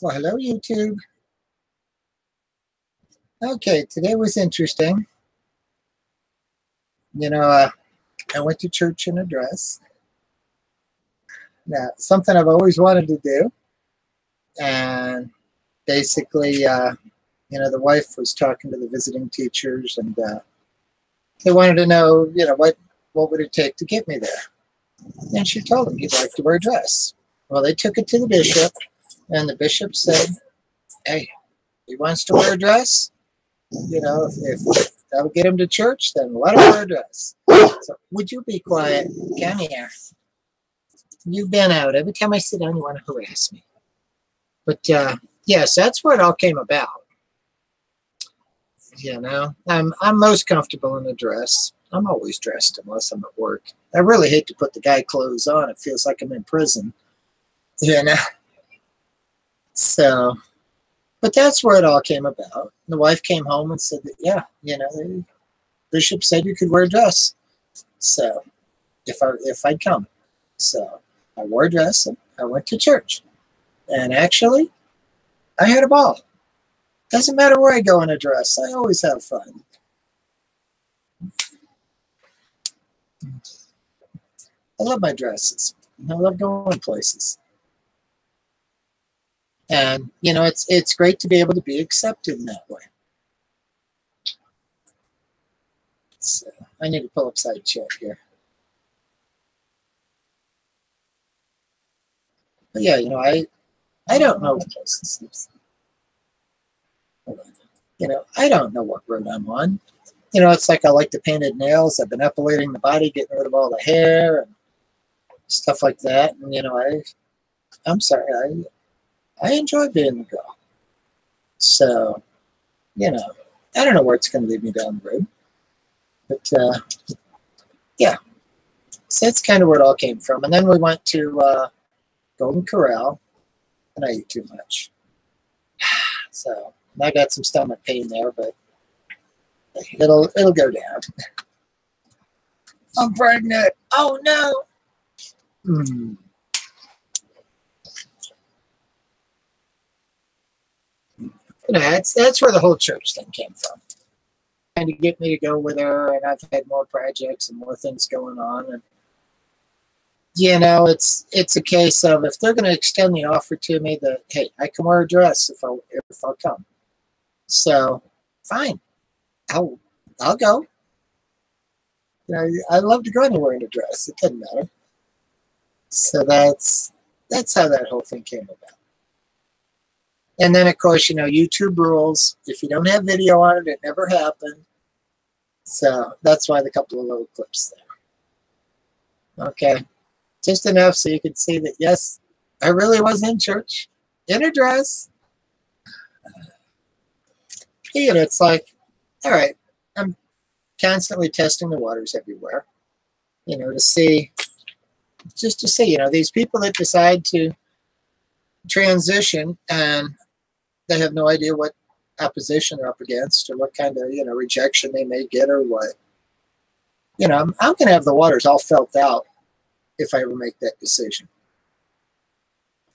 Well, hello, YouTube. Okay, today was interesting. You know, I went to church in a dress. Now, something I've always wanted to do. And basically, the wife was talking to the visiting teachers, and they wanted to know, what would it take to get me there? And she told them he'd like to wear a dress. Well, they took it to the bishop, and the bishop said, hey, he wants to wear a dress. If that would get him to church, then let him wear a dress. So, would you be quiet? Come here. You've been out. Every time I sit down, you want to harass me. But yes, that's where it all came about. I'm most comfortable in a dress. I'm always dressed unless I'm at work. I really hate to put the guy clothes on. It feels like I'm in prison. So, but that's where it all came about. The wife came home and said that, the bishop said you could wear a dress. So, if I'd come. So, I wore a dress and I went to church. And actually, I had a ball. Doesn't matter where I go in a dress. I always have fun. I love my dresses. I love going places. And, it's great to be able to be accepted in that way. So, I need to pull up side chat here. But yeah, I don't know. I don't know what road I'm on. It's like I like the painted nails. I've been epilating the body, getting rid of all the hair and stuff like that. And, I'm sorry, I enjoy being the girl. So, I don't know where it's going to lead me down the road. But, yeah. So that's kind of where it all came from. And then we went to Golden Corral, and I ate too much. So I got some stomach pain there, but it'll go down. I'm pregnant. Oh no. That's where the whole church thing came from. Trying to get me to go with her, and I've had more projects and more things going on, and it's a case of if they're going to extend the offer to me that, hey, I can wear a dress if I'll come. So, fine, I'll go. I love to go anywhere in a dress. It doesn't matter. So that's how that whole thing came about. And then, of course, YouTube rules. If you don't have video on it, it never happened. So that's why the couple of little clips there. Okay. Just enough so you can see that, yes, I really was in church, in a dress. It's like, all right, I'm constantly testing the waters everywhere, to see, these people that decide to transition and they have no idea what opposition they're up against or what kind of, rejection they may get or what. I'm going to have the waters all felt out if I ever make that decision.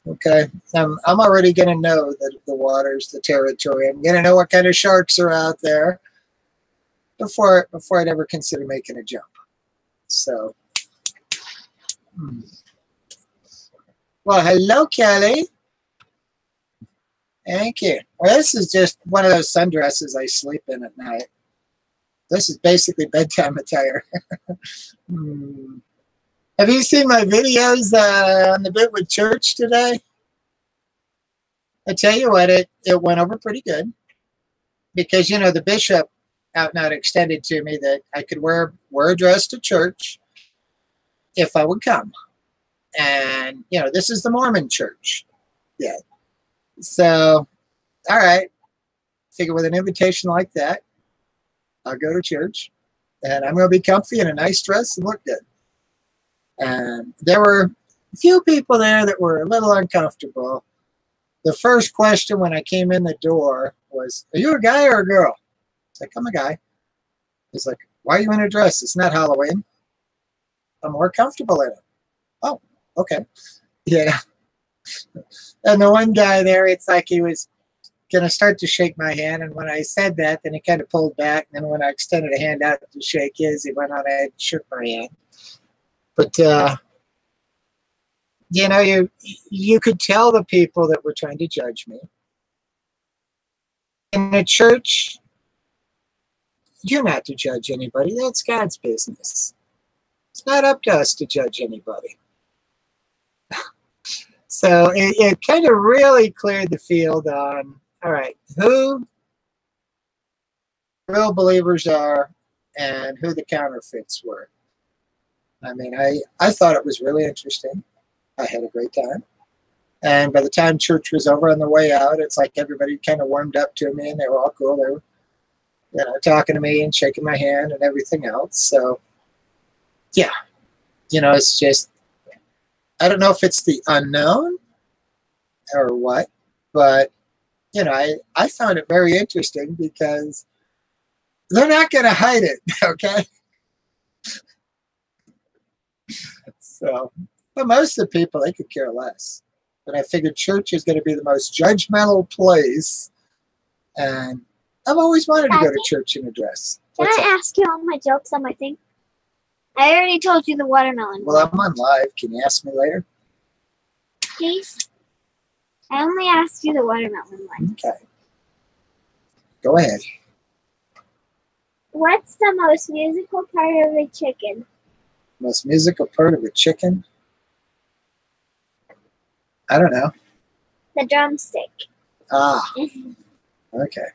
Okay, I'm already going to know the waters, the territory. I'm going to know what kind of sharks are out there before I'd ever consider making a jump. So, well, hello, Kelly. Thank you. Well, this is just one of those sundresses I sleep in at night. This is basically bedtime attire. Have you seen my videos on the bit with church today? I tell you what, it went over pretty good because, the bishop out and out extended to me that I could wear a dress to church if I would come. And, this is the Mormon church. Yeah. So, all right. Figure with an invitation like that, I'll go to church and I'm going to be comfy in a nice dress and look good. And there were a few people there that were a little uncomfortable. The first question when I came in the door was, are you a guy or a girl? It's like, I'm a guy. It's like, why are you in a dress? It's not Halloween. I'm more comfortable in it. Oh, okay. Yeah. And the one guy there, it's like he was going to start to shake my hand. And when I said that, then he kind of pulled back. And then when I extended a hand out to shake his, he went on ahead and shook my hand. But, you know, you could tell the people that were trying to judge me. In a church, you're not to judge anybody. That's God's business. It's not up to us to judge anybody. So it kind of really cleared the field on, all right, who real believers are and who the counterfeits were. I mean, I thought it was really interesting. I had a great time. And by the time church was over on the way out, it's like everybody kind of warmed up to me and they were all cool. They were, you know, talking to me and shaking my hand and everything else. So, yeah, you know, it's just, I don't know if it's the unknown or what, but, you know, I found it very interesting because they're not going to hide it, okay? So, but most of the people, they could care less. But I figured church is going to be the most judgmental place, and I've always wanted to go to church in a dress. Can I ask you all my jokes on my thing? I already told you the watermelon. Well, I'm on live. Can you ask me later? Please? I only asked you the watermelon one. Okay. Go ahead. What's the most musical part of a chicken? Most musical part of a chicken? I don't know. The drumstick. Ah. Okay.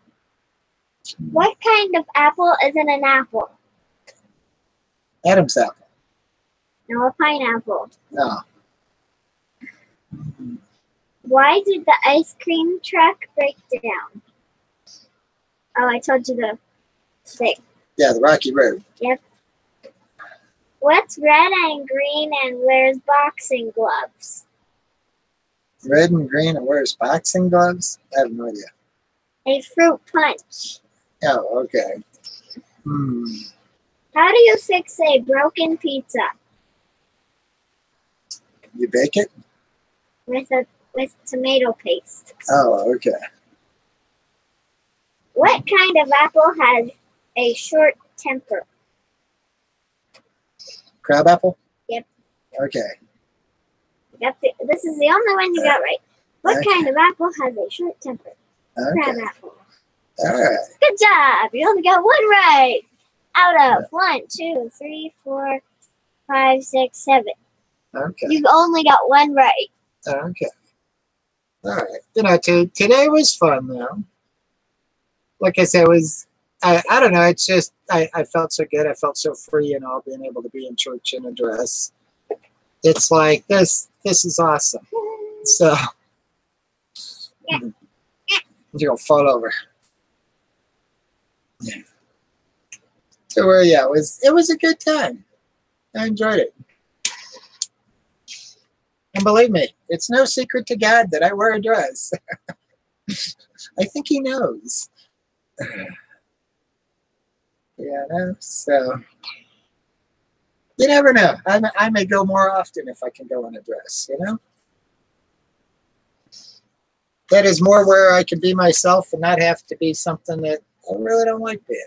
What kind of apple isn't an apple? Adam's apple. No, a pineapple. No. Why did the ice cream truck break down? Oh, I told you the thing. Yeah, the Rocky Road. Yep. What's red and green and wears boxing gloves? Red and green and wears boxing gloves? I have no idea. A fruit punch. Oh, okay. How do you fix a broken pizza? You bake it? With tomato paste. Oh, okay. What kind of apple has a short temper? Crab apple? Yep. Okay. Yep. This is the only one you got right. What kind of apple has a short temper? Okay. Crab apple. All right. Good job. You only got one right. Out of 1, 2, 3, 4, 5, 6, 7. Okay. You've only got one right. Okay. All right. You know, today was fun, though. Like I said, I don't know. It's just, I felt so good. I felt so free and all, being able to be in church in a dress. It's like, this is awesome. So, Yeah. you're going to fall over. Yeah. So, yeah, it was a good time. I enjoyed it. And believe me, it's no secret to God that I wear a dress. I think he knows. Yeah, no, so you never know. I may go more often if I can go in a dress, you know? That is more where I can be myself and not have to be something that I really don't like being.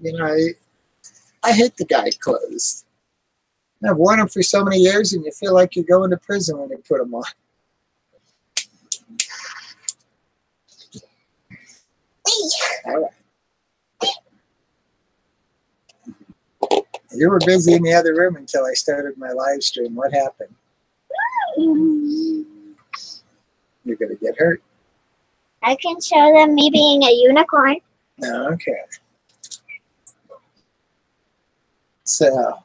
You know, I hate the guy clothes. I've worn them for so many years, and you feel like you're going to prison when you put them on. All right. You were busy in the other room until I started my live stream. What happened? You're going to get hurt. I can show them me being a unicorn. Okay. So,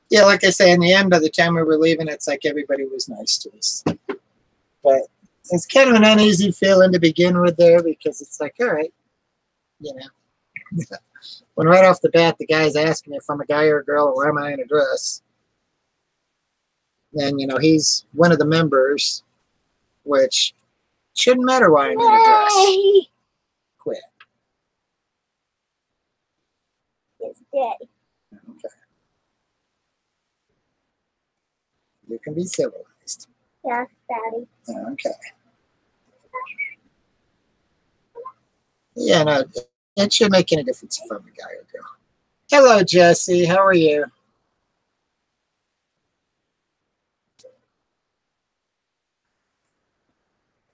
yeah, like I say, in the end, by the time we were leaving, it's like everybody was nice to us. But it's kind of an uneasy feeling to begin with there, because it's like, all right, you know. When right off the bat, the guy's asking me if I'm a guy or a girl, or am I in a dress? And, you know, he's one of the members, which shouldn't matter why I'm in a dress. Quit. It's dead. Okay. You can be civilized. Yes, Daddy. Okay. Yeah, no, it shouldn't make any difference if I'm a guy or girl. Hello, Jesse. How are you?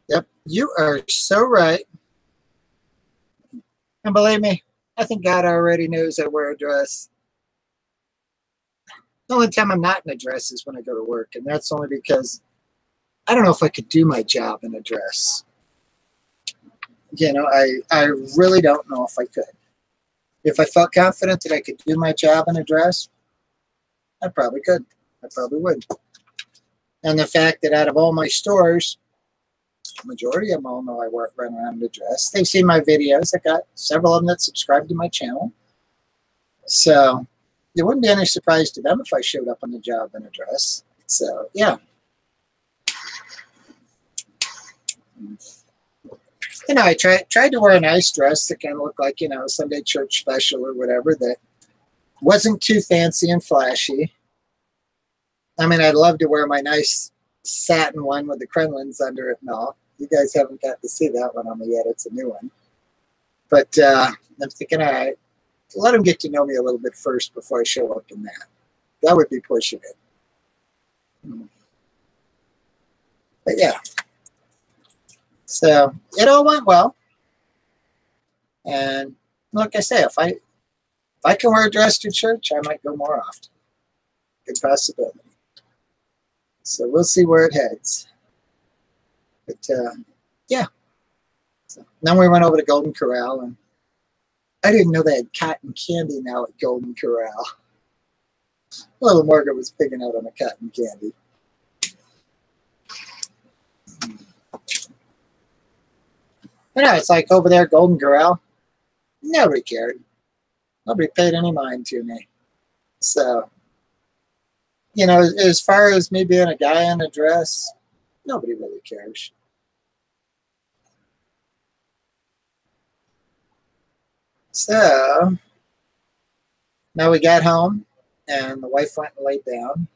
Yep, you are so right. And believe me, I think God already knows I wear a dress. The only time I'm not in a dress is when I go to work, and that's only because I don't know if I could do my job in a dress. You know, I really don't know if I could. If I felt confident that I could do my job in a dress, I probably could. I probably would. And the fact that out of all my stores, the majority of them all know I run around in a dress. They've seen my videos. I got several of them that subscribe to my channel. So it wouldn't be any surprise to them if I showed up on the job in a dress. So, yeah. You know, I tried to wear a nice dress that kind of looked like, you know, a Sunday church special or whatever, that wasn't too fancy and flashy. I mean, I'd love to wear my nice satin one with the crinolines under it and all. You guys haven't got to see that one on me yet. It's a new one. But I'm thinking, all right, let them get to know me a little bit first before I show up in that. That would be pushing it. But yeah. So it all went well. And like I say, if I can wear a dress to church, I might go more often. Good possibility. So we'll see where it heads. But yeah. So then we went over to Golden Corral, and I didn't know they had cotton candy now at Golden Corral. Little Morgan was picking out on the cotton candy. You know, it's like over there at Golden Corral, nobody cared. Nobody paid any mind to me. So, you know, as far as me being a guy in a dress, nobody really cares. So, now we got home, and the wife went and laid down,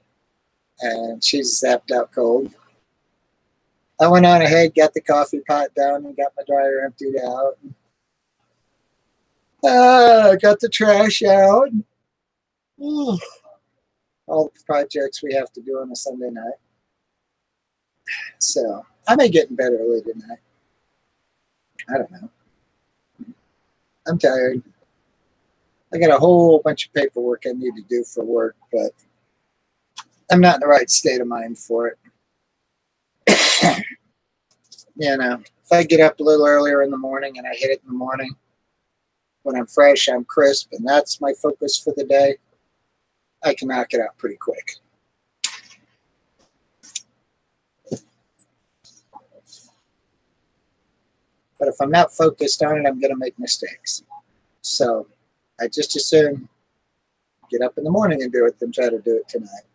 and she's zapped out cold. I went on ahead, got the coffee pot down, and got my dryer emptied out. Got the trash out. Ooh. All the projects we have to do on a Sunday night. So I may get in bed early tonight. I don't know. I'm tired. I got a whole bunch of paperwork I need to do for work, but I'm not in the right state of mind for it. You know, if I get up a little earlier in the morning and I hit it in the morning, when I'm fresh, I'm crisp, and that's my focus for the day, I can knock it out pretty quick. But if I'm not focused on it, I'm going to make mistakes. So I just assume get up in the morning and do it than try to do it tonight.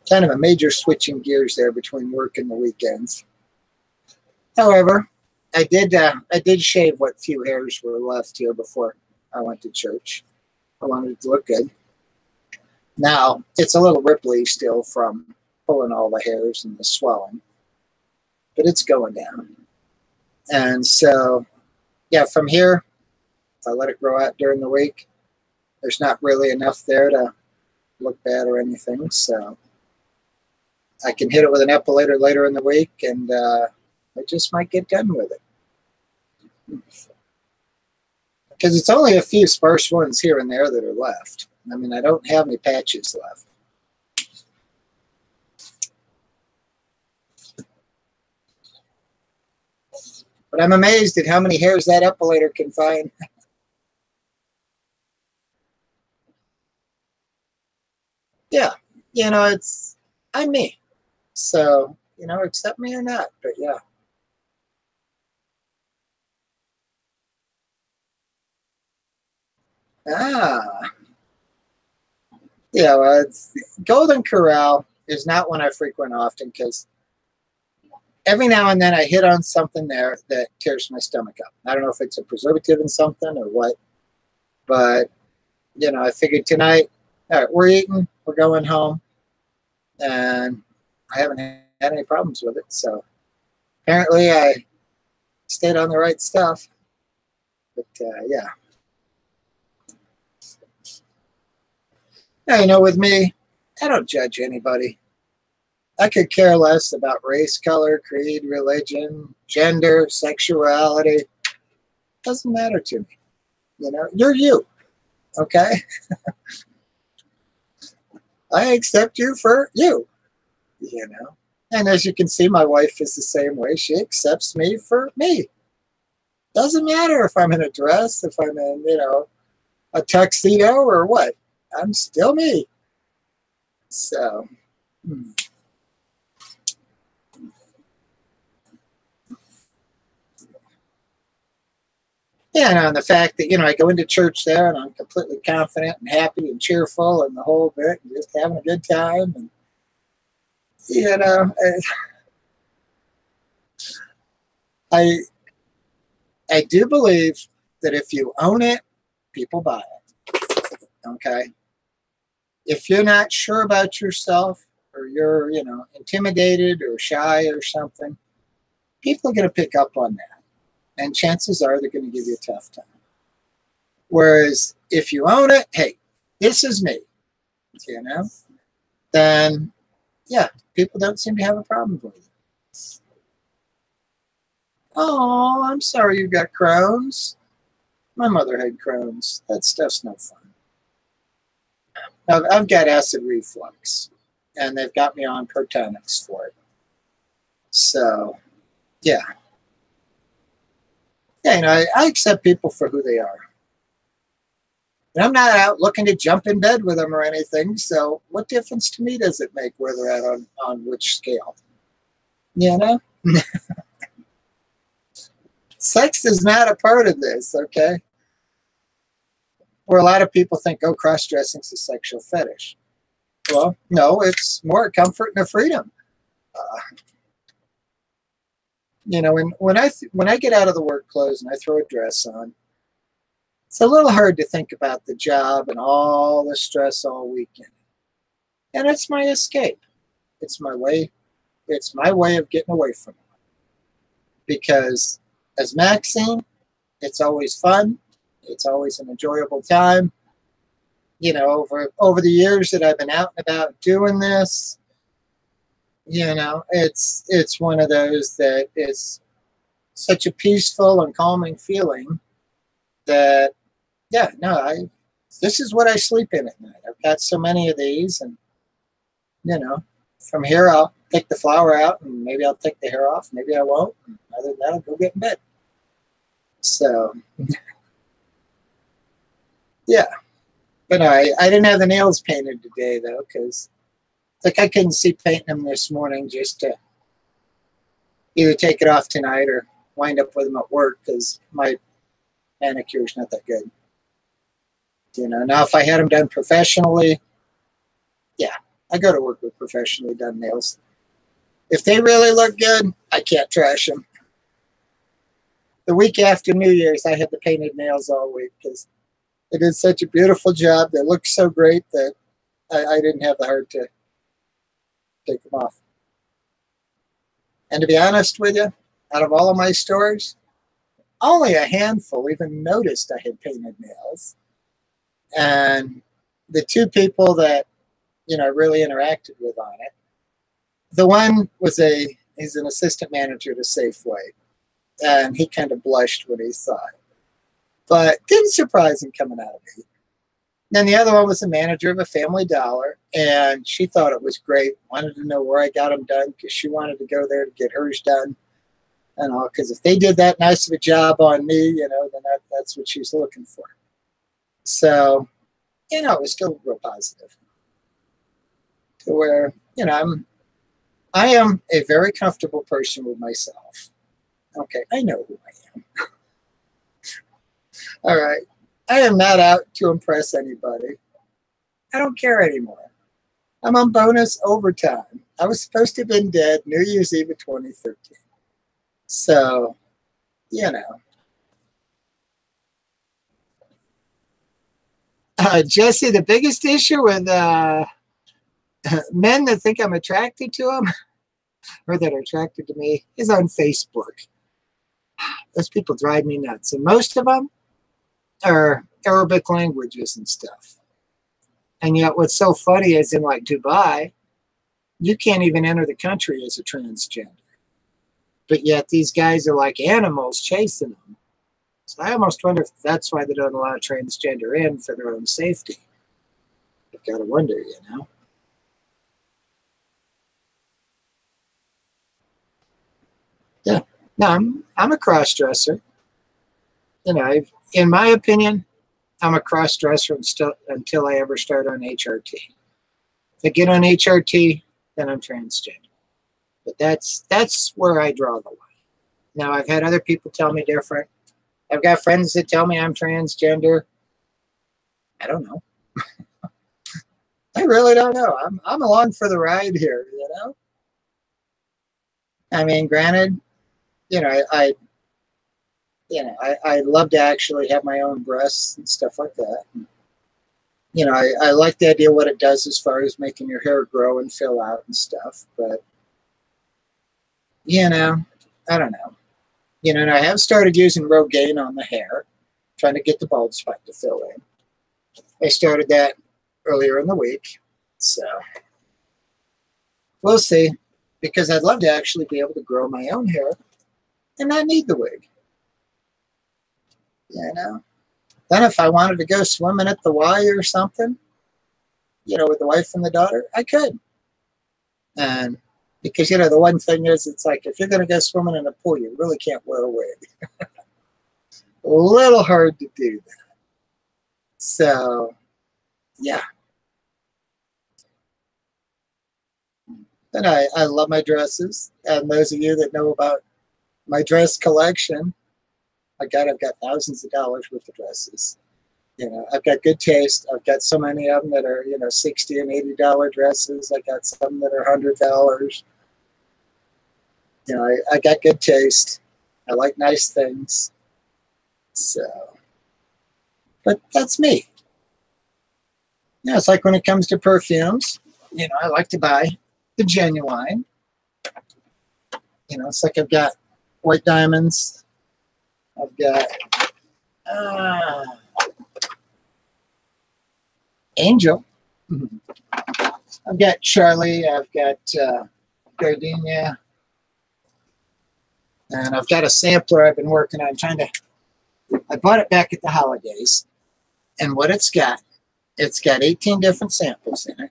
Kind of a major switching gears there between work and the weekends. However, I did shave what few hairs were left here before I went to church. I wanted it to look good. Now, it's a little ripply still from pulling all the hairs and the swelling, but it's going down. And so, yeah, from here, if I let it grow out during the week, there's not really enough there to look bad or anything, so I can hit it with an epilator later in the week, and I just might get done with it. Because it's only a few sparse ones here and there that are left. I mean, I don't have any patches left. But I'm amazed at how many hairs that epilator can find. Yeah, you know, I'm me. So, you know, accept me or not, but yeah. Yeah, well, Golden Corral is not one I frequent often because every now and then I hit on something there that tears my stomach up. I don't know if it's a preservative in something or what, But, you know, I figured tonight, all right, we're eating, we're going home, and I haven't had any problems with it. So apparently I stayed on the right stuff. But, yeah. Now, you know, with me, I don't judge anybody. I could care less about race, color, creed, religion, gender, sexuality. Doesn't matter to me. You know, you're you, okay? I accept you for you, you know? And as you can see, my wife is the same way. She accepts me for me. Doesn't matter if I'm in a dress, if I'm in, you know, a tuxedo or what. I'm still me. So, yeah, and on the fact that, you know, I go into church there and I'm completely confident and happy and cheerful and the whole bit and just having a good time. And, you know, I do believe that if you own it, people buy it. Okay? If you're not sure about yourself or you're, you know, intimidated or shy or something, people are going to pick up on that. And chances are they're going to give you a tough time. Whereas if you own it, hey, this is me, you know, then, yeah, people don't seem to have a problem with it. Oh, I'm sorry you got Crohn's. My mother had Crohn's. That stuff's no fun. I've got acid reflux, and they've got me on Protonics for it. So, yeah. Yeah, you know, I accept people for who they are. And I'm not out looking to jump in bed with them or anything, so what difference to me does it make where they're at on which scale? You know? Sex is not a part of this, okay? Where a lot of people think, oh, cross-dressing is a sexual fetish. Well, no, it's more a comfort and a freedom. You know, when I get out of the work clothes and I throw a dress on, it's a little hard to think about the job and all the stress all weekend. And it's my escape. It's my way. It's my way of getting away from it. Because as Maxine, it's always fun. It's always an enjoyable time. You know, over the years that I've been out and about doing this, you know, it's one of those that is such a peaceful and calming feeling that, yeah, no, this is what I sleep in at night. I've got so many of these, and, you know, from here I'll take the flower out, and maybe I'll take the hair off, maybe I won't. And other than that, I'll go get in bed. So, yeah. But no, I didn't have the nails painted today, though, because like I couldn't see painting them this morning just to either take it off tonight or wind up with them at work because my manicure's not that good. You know, now if I had them done professionally, yeah, I go to work with professionally done nails. If they really look good, I can't trash them. The week after New Year's, I had the painted nails all week because they did such a beautiful job. They looked so great that I didn't have the heart to take them off. And to be honest with you, out of all of my stores, only a handful even noticed I had painted nails. And the two people that, you know, I really interacted with on it, the one was he's an assistant manager at a Safeway. And he kind of blushed when he saw it. But didn't surprise him coming out of me. Then the other one was a manager of a Family Dollar, and she thought it was great, wanted to know where I got them done because she wanted to go there to get hers done. And all, because if they did that nice of a job on me, you know, then that's what she's looking for. So, you know, it was still real positive. To where, you know, I am a very comfortable person with myself. Okay, I know who I am. All right. I am not out to impress anybody. I don't care anymore. I'm on bonus overtime. I was supposed to have been dead New Year's Eve of 2013. So, you know. Jesse, the biggest issue with men that think I'm attracted to them or that are attracted to me is on Facebook. Those people drive me nuts. And most of them are Arabic languages and stuff. And yet what's so funny is in like Dubai, you can't even enter the country as a transgender. But yet these guys are like animals chasing them. So I almost wonder if that's why they don't allow transgender in, for their own safety. I've got to wonder, you know. Yeah. No, I'm a cross-dresser. You know, in my opinion, I'm a cross-dresser until I ever start on HRT. If I get on HRT, then I'm transgender. But that's where I draw the line. Now, I've had other people tell me different. I've got friends that tell me I'm transgender. I don't know. I really don't know. I'm along for the ride here, you know? I mean, granted, you know, I'd love to actually have my own breasts and stuff like that. You know, I like the idea of what it does as far as making your hair grow and fill out and stuff, but, you know, I don't know. You know, and I have started using Rogaine on the hair, trying to get the bald spot to fill in. I started that earlier in the week, so we'll see, because I'd love to actually be able to grow my own hair and not need the wig. You know? Then if I wanted to go swimming at the Y or something, you know, with the wife and the daughter, I could. And because, you know, the one thing is, it's like, if you're going to go swimming in a pool, you really can't wear a wig. A little hard to do that. So, yeah. And I love my dresses. And those of you that know about my dress collection, I've got thousands of dollars worth of dresses. You know, I've got good taste. I've got so many of them that are, you know, $60 and $80 dresses. I got some that are $100. You know, I got good taste. I like nice things. So, but that's me. You know, it's like when it comes to perfumes, you know, I like to buy the genuine. You know, it's like I've got White Diamonds. I've got Angel. I've got Charlie. I've got Gardenia. And I've got a sampler I've been working on I bought it back at the holidays. And what it's got 18 different samples in it.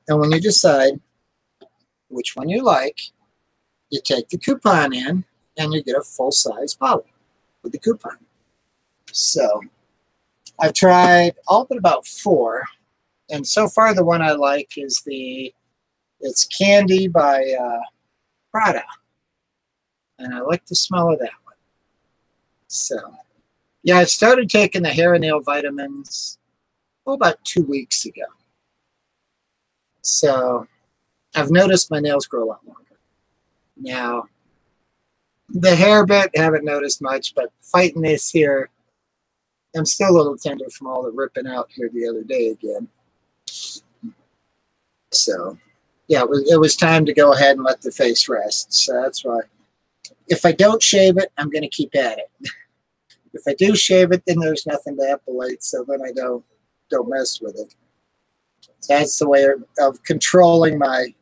And when you decide which one you like, you take the coupon in and you get a full-size bottle with the coupon. So I've tried all but about 4. And so far the one I like is it's Candy by Prada. And I like the smell of that one. So, yeah, I started taking the hair and nail vitamins about 2 weeks ago. So I've noticed my nails grow a lot longer. Now, the hair bit, haven't noticed much, but fighting this here, I'm still a little tender from all the ripping out here the other day again. So, yeah, it was time to go ahead and let the face rest. So that's why. If I don't shave it, I'm going to keep at it. If I do shave it, then there's nothing to epilate, so then I don't mess with it. So that's the way of controlling my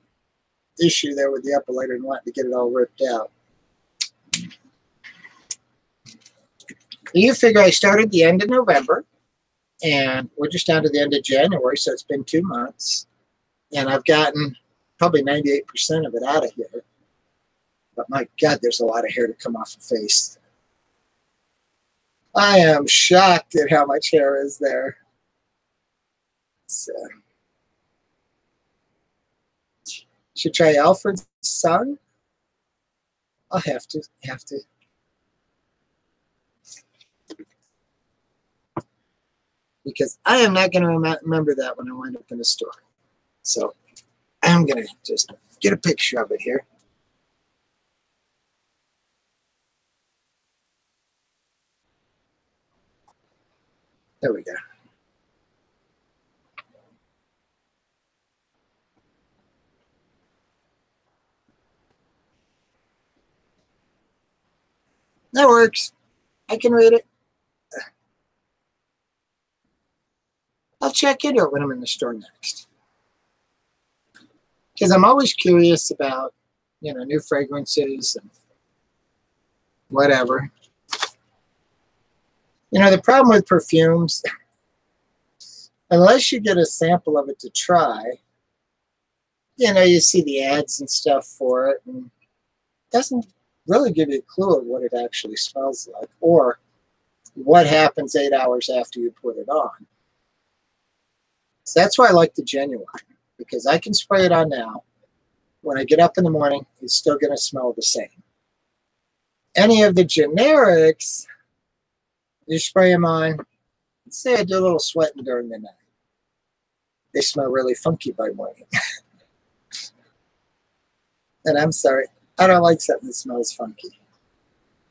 issue there with the epilator and wanting to get it all ripped out. You figure I started the end of November, and we're just down to the end of January, so it's been 2 months. And I've gotten probably 98% of it out of here. But my God, there's a lot of hair to come off the face. I am shocked at how much hair is there. So, should try Alfred's son. I'll have to. Because I am not going to remember that when I wind up in a store. So I'm going to just get a picture of it here. There we go. That works. I can read it. I'll check into it when I'm in the store next. Because I'm always curious about, you know, new fragrances and whatever. You know, the problem with perfumes, unless you get a sample of it to try, you know, you see the ads and stuff for it, and it doesn't really give you a clue of what it actually smells like or what happens 8 hours after you put it on. So that's why I like the genuine, because I can spray it on now. When I get up in the morning, it's still going to smell the same. Any of the generics, you spray them on, let's say I do a little sweating during the night. They smell really funky by morning. And I'm sorry, I don't like something that smells funky.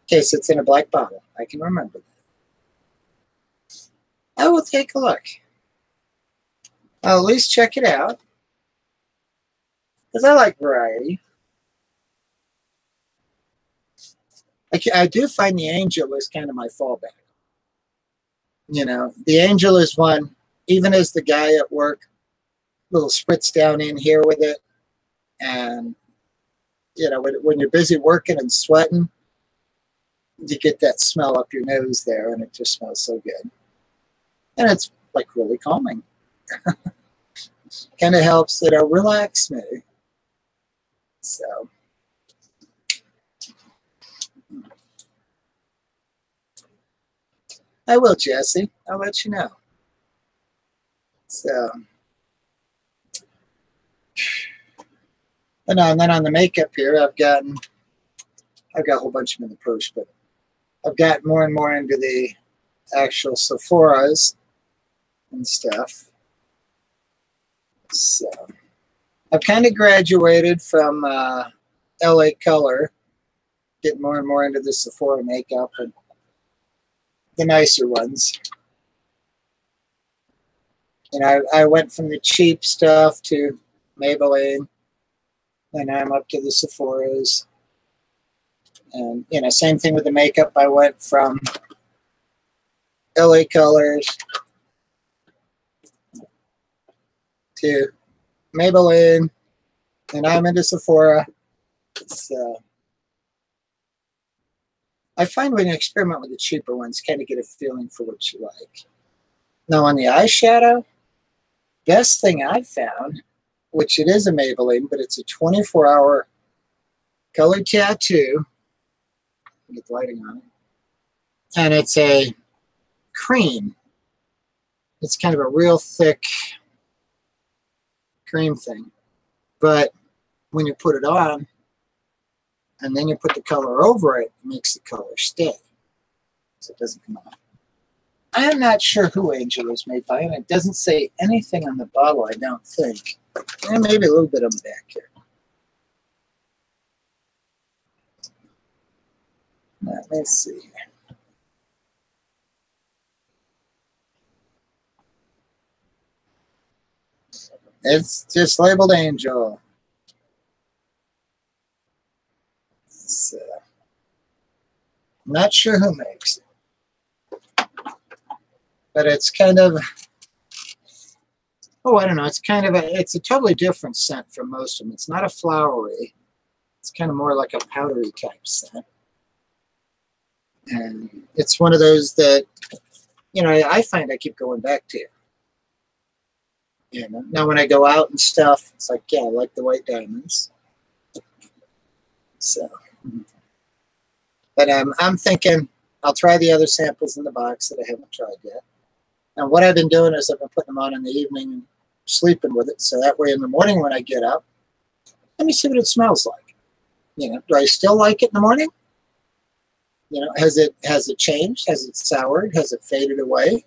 Okay, so it's in a black bottle. I can remember that. I will take a look. I'll at least check it out, because I like variety. I do find the Angel is kind of my fallback. You know, the Angel is one, even as the guy at work, little spritz down in here with it. And, you know, when you're busy working and sweating, you get that smell up your nose there, and it just smells so good. And it's like really calming. Kind of helps it relax me. So I will, Jesse. I'll let you know. So, and then on the makeup here, I've got a whole bunch of them in the purse, but I've gotten more and more into the actual Sephora's and stuff. So I've kind of graduated from LA Color, getting more and more into the Sephora makeup and the nicer ones. You know, I went from the cheap stuff to Maybelline, and I'm up to the Sephora's. And, you know, same thing with the makeup. I went from LA Colors to Maybelline, and I'm into Sephora. So I find when you experiment with the cheaper ones, kind of get a feeling for what you like. Now on the eyeshadow, best thing I've found, which it is a Maybelline, but it's a 24-hour color tattoo. Get the lighting on it. And it's a cream. It's kind of a real thick cream thing. But when you put it on, and then you put the color over it, it makes the color stay. So it doesn't come off. I am not sure who Angel is made by, and it doesn't say anything on the bottle, I don't think. And maybe a little bit on the back here. Let me see. It's just labeled Angel. So, I'm not sure who makes it. But it's kind of, oh, I don't know. It's kind of it's a totally different scent from most of them. It's not a flowery. It's kind of more like a powdery type scent. And it's one of those that, you know, I find I keep going back to. You know, now when I go out and stuff, it's like, yeah, I like the white diamonds. So, but I'm thinking I'll try the other samples in the box that I haven't tried yet. And what I've been doing is I've been putting them on in the evening and sleeping with it. So that way in the morning when I get up, let me see what it smells like. You know, do I still like it in the morning? You know, has it changed? Has it soured? Has it faded away?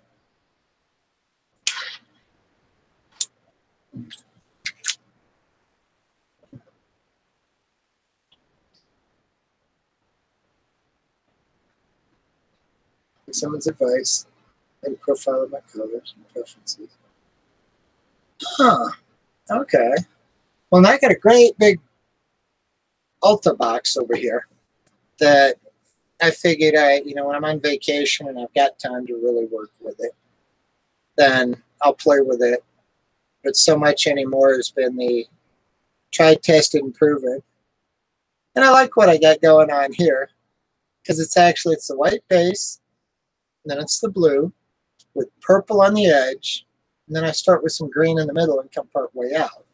Someone's advice and profile of my colors and preferences. Huh. Okay. Well, now I got a great big Ulta box over here that I figured when I'm on vacation and I've got time to really work with it, then I'll play with it. But so much anymore has been the try, test, and prove it. And I like what I got going on here because it's the white base, and then it's the blue with purple on the edge, and then I start with some green in the middle and come part way out.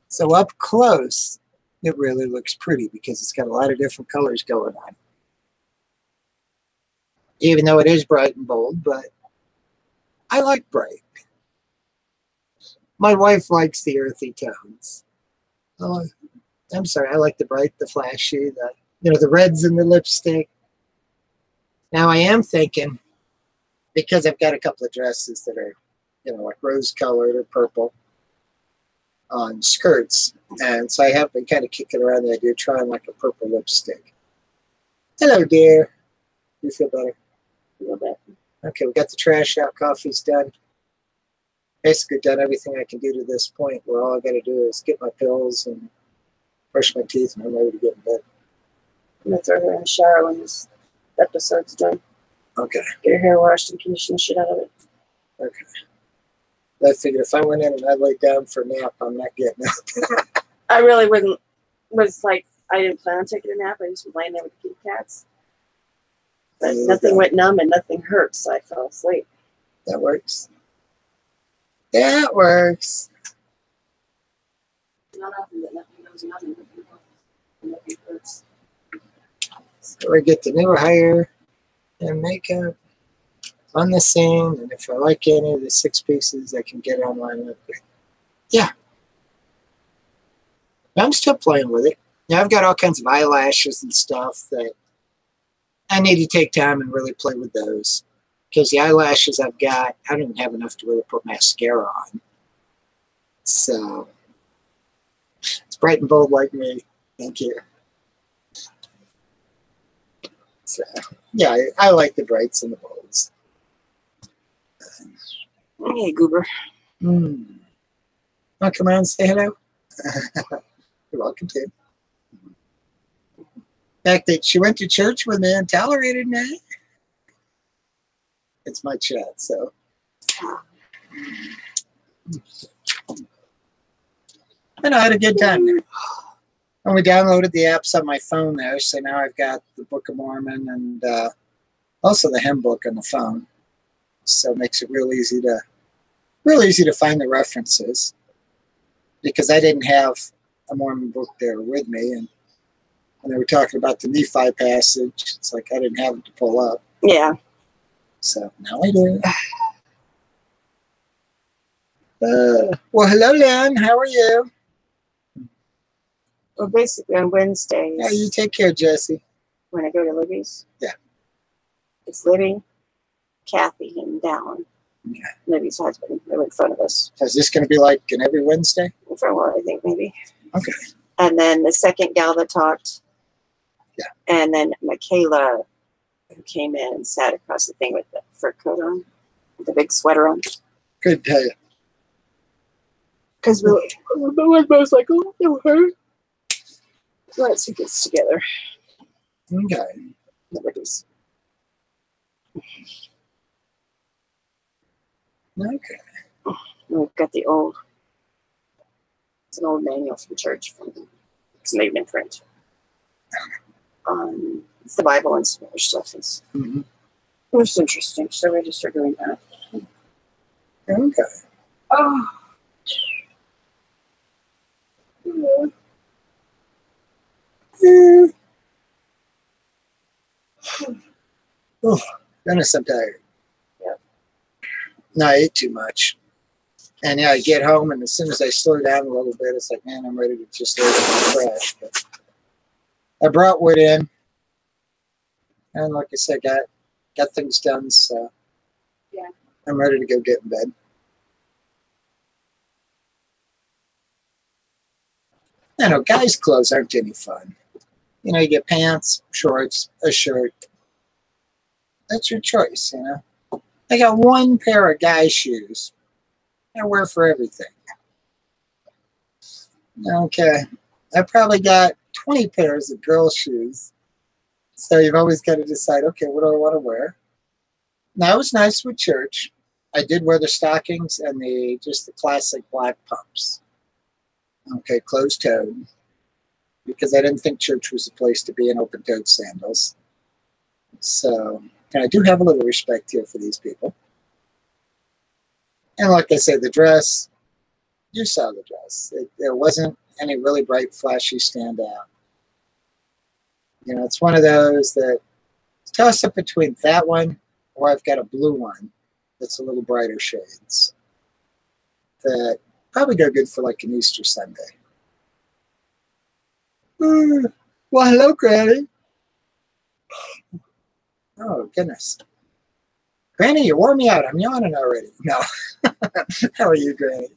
So up close, it really looks pretty because it's got a lot of different colors going on. Even though it is bright and bold, but I like bright. My wife likes the earthy tones. I'm sorry, I like the bright, the flashy, the reds in the lipstick. Now I am thinking, because I've got a couple of dresses that are, like rose colored or purple on skirts. And so I have been kind of kicking around the idea of trying like a purple lipstick. Hello, dear. You feel better? A little bit. Okay, we got the trash out. Coffee's done. Basically done everything I can do to this point where all I got to do is get my pills and brush my teeth and I'm ready to get in bed. I'm going to throw her in the shower when this episode's done. Okay. Get her hair washed and condition the shit out of it. Okay. I figured if I went in and I laid down for a nap, I'm not getting up. I really wouldn't. I didn't plan on taking a nap. I just was laying there with the kitty cats. But nothing went numb and nothing hurt, so I fell asleep. That works. That works. Not often, but nothing goes numb and nothing hurts. So we get the new hair and makeup on the scene, and if I like any of the 6 pieces, I can get online real quick. Yeah. I'm still playing with it. Now I've got all kinds of eyelashes and stuff that I need to take time and really play with those. Because the eyelashes I've got, I don't even have enough to really put mascara on. So, it's bright and bold like me. Thank you. So, yeah, I like the brights and the bolds. Hey, goober. Want to come around and say hello? You're welcome to. The fact that she went to church with me and tolerated me. It's my chat, so. And I had a good time there. And we downloaded the apps on my phone there, so now I've got the Book of Mormon and also the hymn book on the phone. So it makes it real easy to find the references. Because I didn't have a Mormon book there with me, and when they were talking about the Nephi passage, it's like I didn't have it to pull up. Yeah. So now I do. Well, hello, Len. How are you? Well, basically on Wednesdays. Yeah, you take care, Jesse. When I go to Libby's. Yeah. It's Libby, Kathy, and Dallin. Okay. Libby's husband. They're in front of us. Is this going to be like an every Wednesday? For a while, I think, maybe. Okay. And then the second gal that talked. Yeah. And then Michaela, who came in and sat across the thing with the fur coat on, with the big sweater on. Good tell you. Because we were both like, oh, no, her. Let's who gets together. Okay. Nobody's. Okay. We've got the old. It's an old manual from church. It's made in print. It's the Bible and some other stuff. It's interesting. So we just are doing that. Okay. Oh. Oh, goodness, I'm tired. Yep. No, I ate too much. And yeah, I get home, and as soon as I slow down a little bit, it's like, man, I'm ready to just lay it in the trash. But I brought wood in, and like I said, got things done, so yeah, I'm ready to go get in bed. I know guys' clothes aren't any fun. You know, you get pants, shorts, a shirt. That's your choice, you know. I got one pair of guy shoes. I wear for everything. Okay. I probably got 20 pairs of girl shoes. So you've always got to decide, okay, what do I want to wear? Now, it was nice with church. I did wear the stockings and just the classic black pumps. Okay, closed-toed. Because I didn't think church was the place to be in open-toed sandals. So, and I do have a little respect here for these people. And like I said, the dress, you saw the dress. It wasn't any really bright, flashy standout. You know, it's one of those that toss up between that one or I've got a blue one that's a little brighter shades that probably go good for like an Easter Sunday. Well, hello, Granny. Oh, goodness. Granny, you wore me out. I'm yawning already. No. How are you, Granny?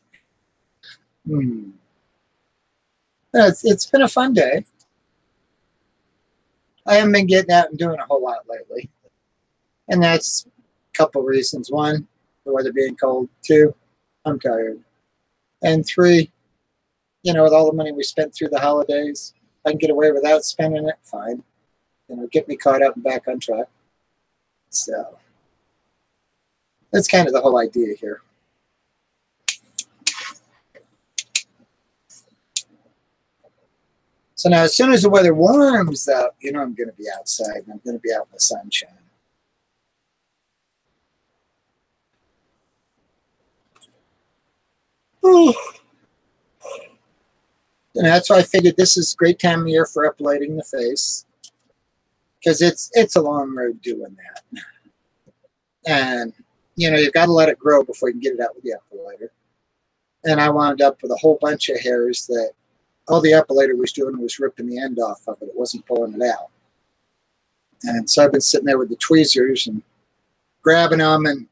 It's been a fun day. I haven't been getting out and doing a whole lot lately. And that's a couple reasons. One, the weather being cold. Two, I'm tired. And three, you know, with all the money we spent through the holidays, I can get away without spending it, fine. You know, get me caught up and back on track. So that's kind of the whole idea here. So now, as soon as the weather warms up, you know I'm going to be outside and I'm going to be out in the sunshine. Oh. And that's why I figured this is a great time of year for uplighting the face, because it's a long road doing that. And, you know, you've got to let it grow before you can get it out with the uplighter. And I wound up with a whole bunch of hairs that all the uplighter was doing was ripping the end off of it. It wasn't pulling it out. And so I've been sitting there with the tweezers and grabbing them and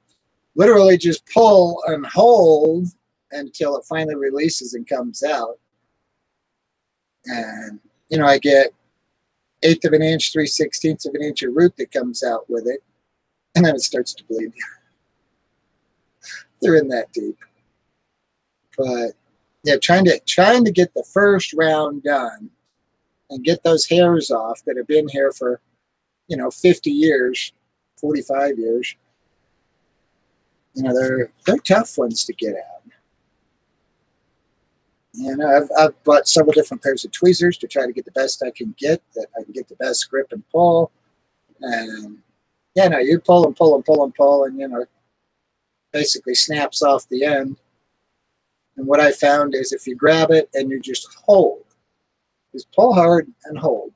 literally just pull and hold until it finally releases and comes out. And, you know, I get 1/8 of an inch, 3/16 of an inch of root that comes out with it. And then it starts to bleed. They're in that deep. But yeah, trying to get the first round done and get those hairs off that have been here for, you know, 50 years, 45 years. You know, they're tough ones to get out. You know, I've bought several different pairs of tweezers to try to get the best I can get, that I can get the best grip and pull. And yeah, no, you pull and pull and pull and pull, and you know, basically snaps off the end. And what I found is if you grab it and you just hold, just pull hard and hold,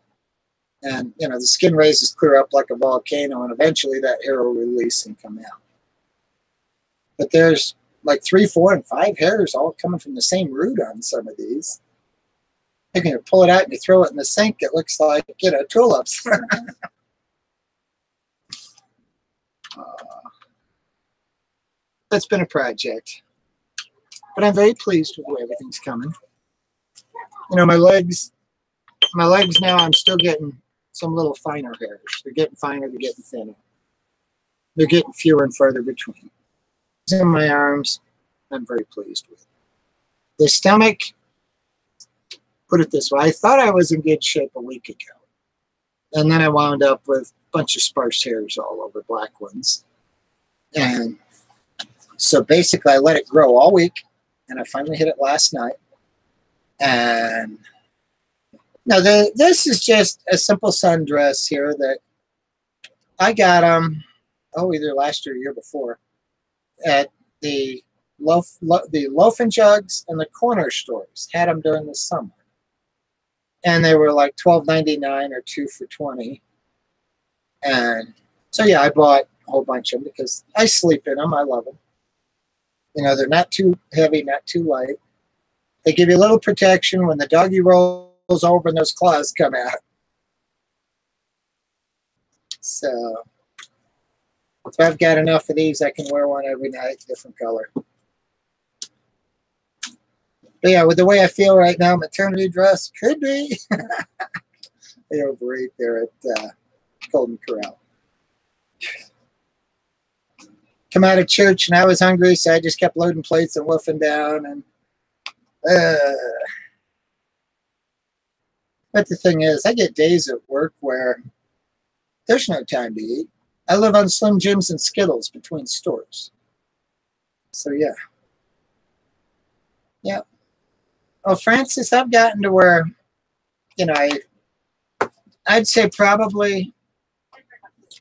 and you know the skin raises clear up like a volcano, and eventually that hair will release and come out. But there's like 3, 4, and 5 hairs all coming from the same root on some of these. You can pull it out and you throw it in the sink. It looks like, you know, tulips. That's been a project. But I'm very pleased with the way everything's coming. You know, my legs now, I'm still getting some little finer hairs. They're getting finer, they're getting thinner. They're getting fewer and further between. In my arms, I'm very pleased with. The stomach, put it this way, I thought I was in good shape a week ago. And then I wound up with a bunch of sparse hairs all over, black ones. And so basically I let it grow all week, and I finally hit it last night. And now this is just a simple sundress here that I got either last year or year before at the Loaf and Jugs and the corner stores. Had them during the summer, and they were like $12.99 or 2 for $20. And so yeah, I bought a whole bunch of them because I sleep in them. I love them. You know, they're not too heavy, not too light. They give you a little protection when the doggy rolls over and those claws come out. So if I've got enough of these, I can wear one every night, different color. But yeah, with the way I feel right now, maternity dress could be. They overeat there at Golden Corral. Come out of church and I was hungry, so I just kept loading plates and wolfing down. And but the thing is, I get days at work where There's no time to eat. I live on Slim Jims and Skittles between stores. So, yeah. Yeah. Well, Francis, I've gotten to where, you know, I'd say probably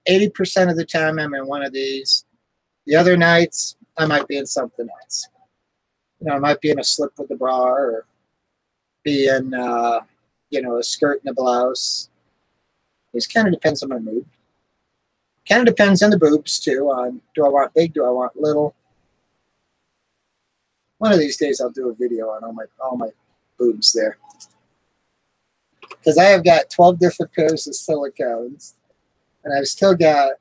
80% of the time I'm in one of these. The other nights, I might be in something else. You know, I might be in a slip with a bra or be in, you know, a skirt and a blouse. It just kind of depends on my mood. Kind of depends on the boobs, too, on do I want big, do I want little. One of these days I'll do a video on all my boobs there. Because I have got 12 different pairs of silicones. And I've still got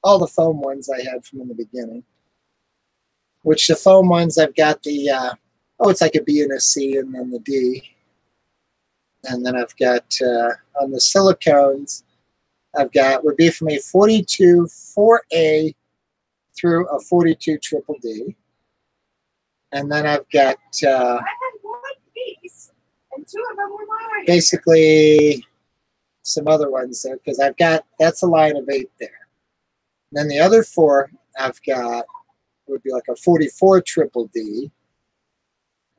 all the foam ones I had from in the beginning. Which the foam ones, I've got the, it's like a B and a C and then the D. And then I've got, on the silicones, I've got, would be from a 42 4A through a 42 triple D. And then I've got, I had one piece, and two of them were mine. Basically some other ones there, because I've got, that's a line of 8 there. And then the other 4 I've got would be like a 44 triple D.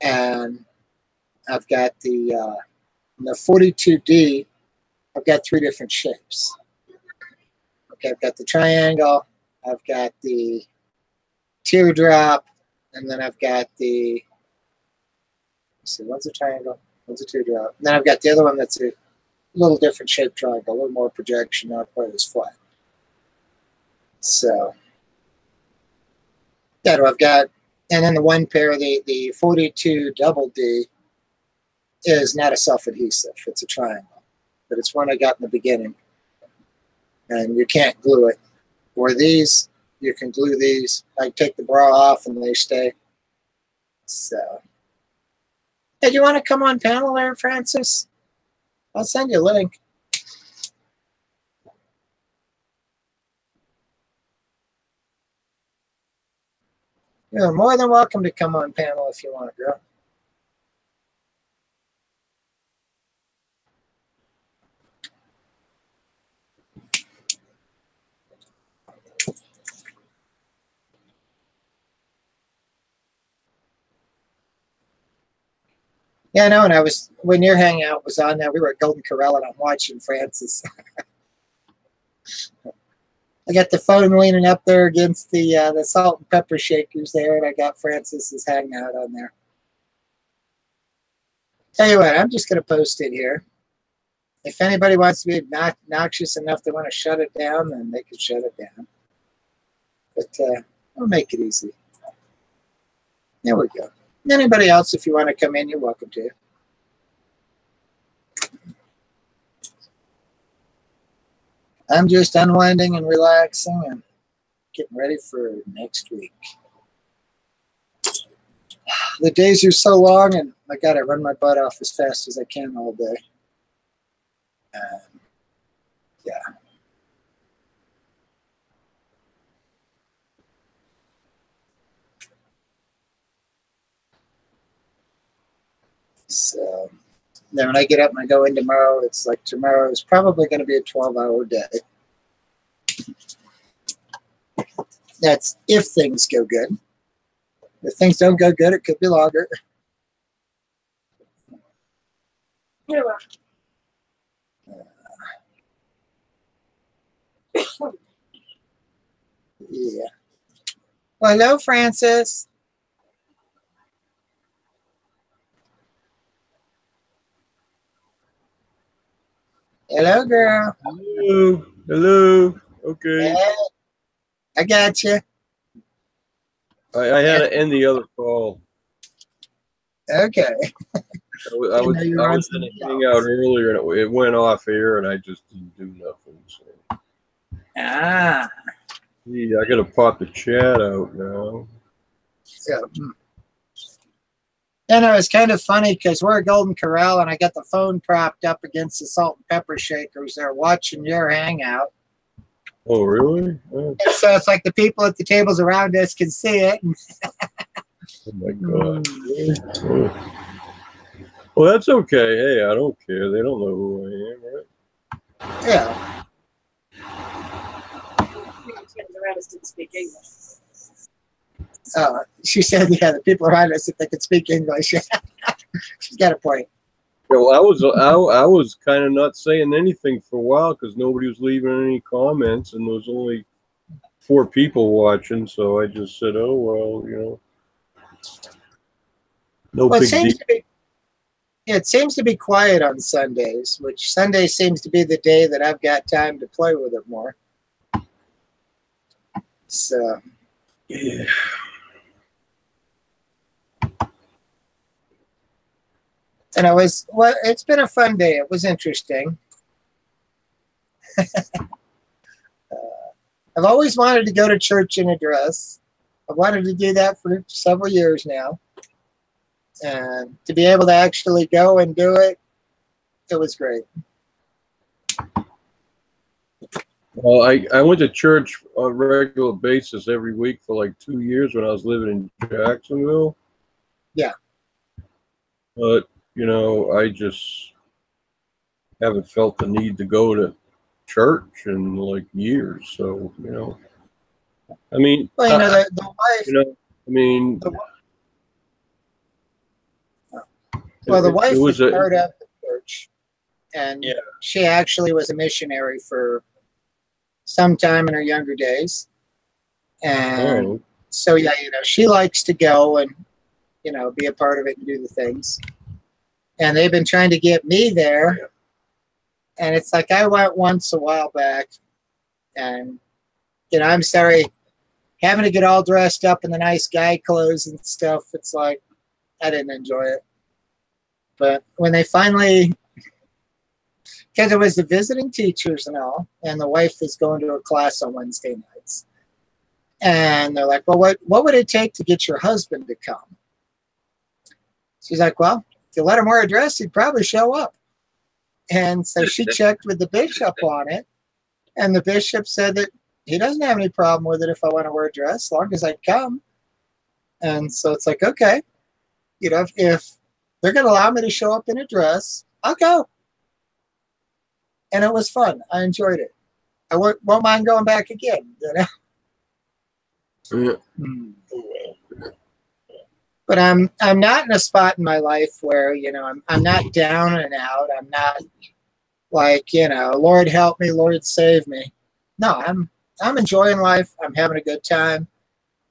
And I've got the 42D, I've got 3 different shapes. Okay, I've got the triangle, I've got the teardrop, and then I've got the, let's see, one's a triangle, one's a teardrop. And then I've got the other one that's a little different shaped triangle, a little more projection, not quite as flat. So, yeah, I've got, and then the one pair, the 42 double D is not a self-adhesive, it's a triangle. But it's one I got in the beginning. And you can't glue it. Or these, you can glue these. I take the bra off and they stay. So, hey, do you want to come on panel there, Francis? I'll send you a link. You're more than welcome to come on panel if you want, girl. Yeah, I know, and when your hangout was on there, we were at Golden Corral and I'm watching Francis. I got the phone leaning up there against the salt and pepper shakers there, and I got Francis's hangout on there. Tell you what, I'm just going to post it here. If anybody wants to be obnoxious enough they want to shut it down, then they can shut it down. But I'll make it easy. There we go. Anybody else, if you want to come in, you're welcome to. I'm just unwinding and relaxing and getting ready for next week. The days are so long, and I got to run my butt off as fast as I can all day. Yeah. So then when I get up and I go in tomorrow, it's like tomorrow is probably going to be a 12-hour day. That's if things go good. If things don't go good, it could be longer. You're welcome. Yeah. Well, hello, Francis. Hello, girl. Hello. Hello. Okay. Hey, I got you. I had to end the other call. Okay. I was in a hangout earlier and it went off air and I just didn't do nothing. So. Ah. Yeah, I got to pop the chat out now. So, you know, it's kind of funny because we're at Golden Corral and I got the phone propped up against the salt and pepper shakers. They're watching your hangout. Oh, really? Oh. So it's like the people at the tables around us can see it. Oh, my God. Oh. Well, that's okay. Hey, I don't care. They don't know who I am, right? Yeah. us didn't speak English. She said, yeah, the people around us, if they could speak English. She's got a point. Yeah, well, I was kind of not saying anything for a while because nobody was leaving any comments, and there was only 4 people watching. So I just said, "Oh well, you know, no Well, big deal." It seems to be quiet on Sundays, which Sunday seems to be the day that I've got time to play with it more. So, Yeah. and it's been a fun day. It was interesting. I've always wanted to go to church in a dress. I've wanted to do that for several years now. And to be able to actually go and do it, it was great. Well, I went to church on a regular basis every week for like 2 years when I was living in Jacksonville. Yeah. But, you know, I just haven't felt the need to go to church in like years. So, you know, I mean, well, you know, the wife, you know, I mean, the wife was a, part of the church, and yeah. She actually was a missionary for some time in her younger days. And so, yeah, you know, she likes to go and, you know, be a part of it and do the things. And they've been trying to get me there. And it's like I went once a while back, and, you know, I'm sorry, having to get all dressed up in the nice guy clothes and stuff, it's like I didn't enjoy it. But when they finally, because it was the visiting teachers and all, and the wife is going to a class on Wednesday nights. And they're like, well, what would it take to get your husband to come? She's like, well, if you let him wear a dress, he'd probably show up. And so she checked with the bishop on it. And the bishop said that he doesn't have any problem with it if I want to wear a dress, as long as I come. And so it's like, okay, you know, if they're going to allow me to show up in a dress, I'll go. And it was fun. I enjoyed it. I won't mind going back again, you know? Yeah. But I'm not in a spot in my life where, you know, I'm not down and out. I'm not like, you know, Lord help me, Lord save me. No, I'm enjoying life. I'm having a good time.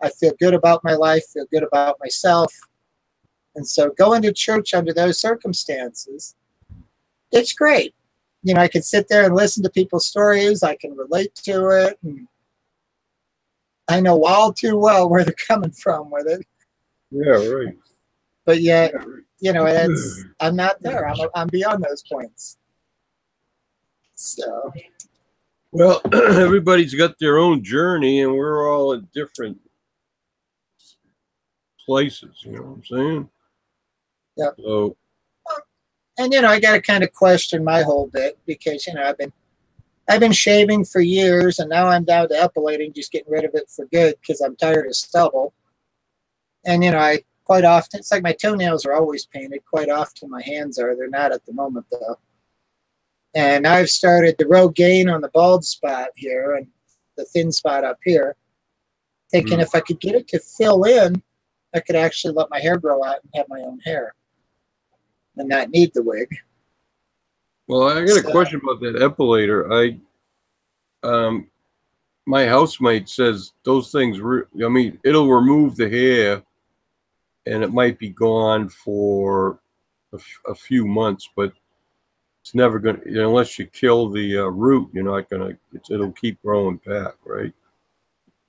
I feel good about my life, feel good about myself. And so going to church under those circumstances, it's great. You know, I can sit there and listen to people's stories. I can relate to it. And I know all too well where they're coming from with it. Yeah, right. But yet, you know, I'm not there. I'm beyond those points. So. Well, everybody's got their own journey, and we're all at different places. You know what I'm saying? Yeah. So. And you know, I got to kind of question my whole bit because, you know, I've been shaving for years, and now I'm down to epilating, just getting rid of it for good because I'm tired of stubble. And you know, I quite often, it's like my toenails are always painted. Quite often, my hands are. They're not at the moment though. And I've started the Rogaine on the bald spot here and the thin spot up here, thinking if I could get it to fill in, I could actually let my hair grow out and have my own hair and not need the wig. Well, I got a question about that epilator. My housemate says those things, I mean, it'll remove the hair and it might be gone for a few months, but it's never going to, unless you kill the root, you're not going to, it'll keep growing back, right?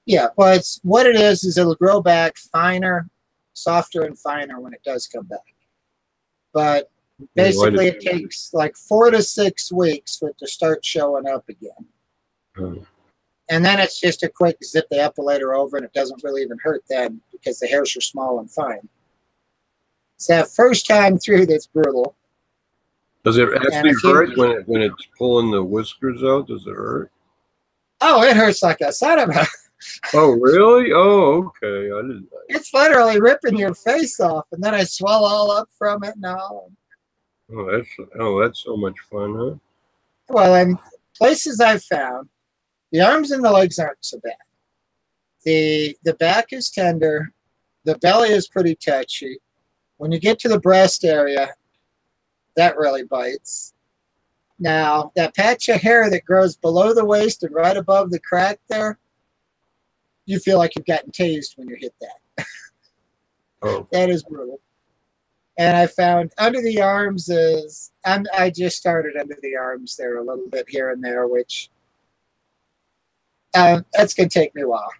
Yeah, well, it's what it is it'll grow back finer, softer and finer when it does come back. But basically it takes like 4 to 6 weeks for it to start showing up again. And then it's just a quick zip the epilator over, and it doesn't really even hurt then because the hairs are small and fine. So that first time through, that's brutal. Does it actually hurt when it's pulling the whiskers out? Does it hurt? Oh, it hurts like a son of a... Oh, really? Oh, okay. I didn't. It's literally ripping your face off, and then I swell all up from it and all. Oh, that's so much fun, huh? Well, in places I've found, the arms and the legs aren't so bad. The back is tender. The belly is pretty touchy. When you get to the breast area, that really bites. Now, that patch of hair that grows below the waist and right above the crack there, you feel like you've gotten tased when you hit that. Oh. That is brutal. And I found under the arms is, I just started under the arms there a little bit here and there, which that's going to take me a while.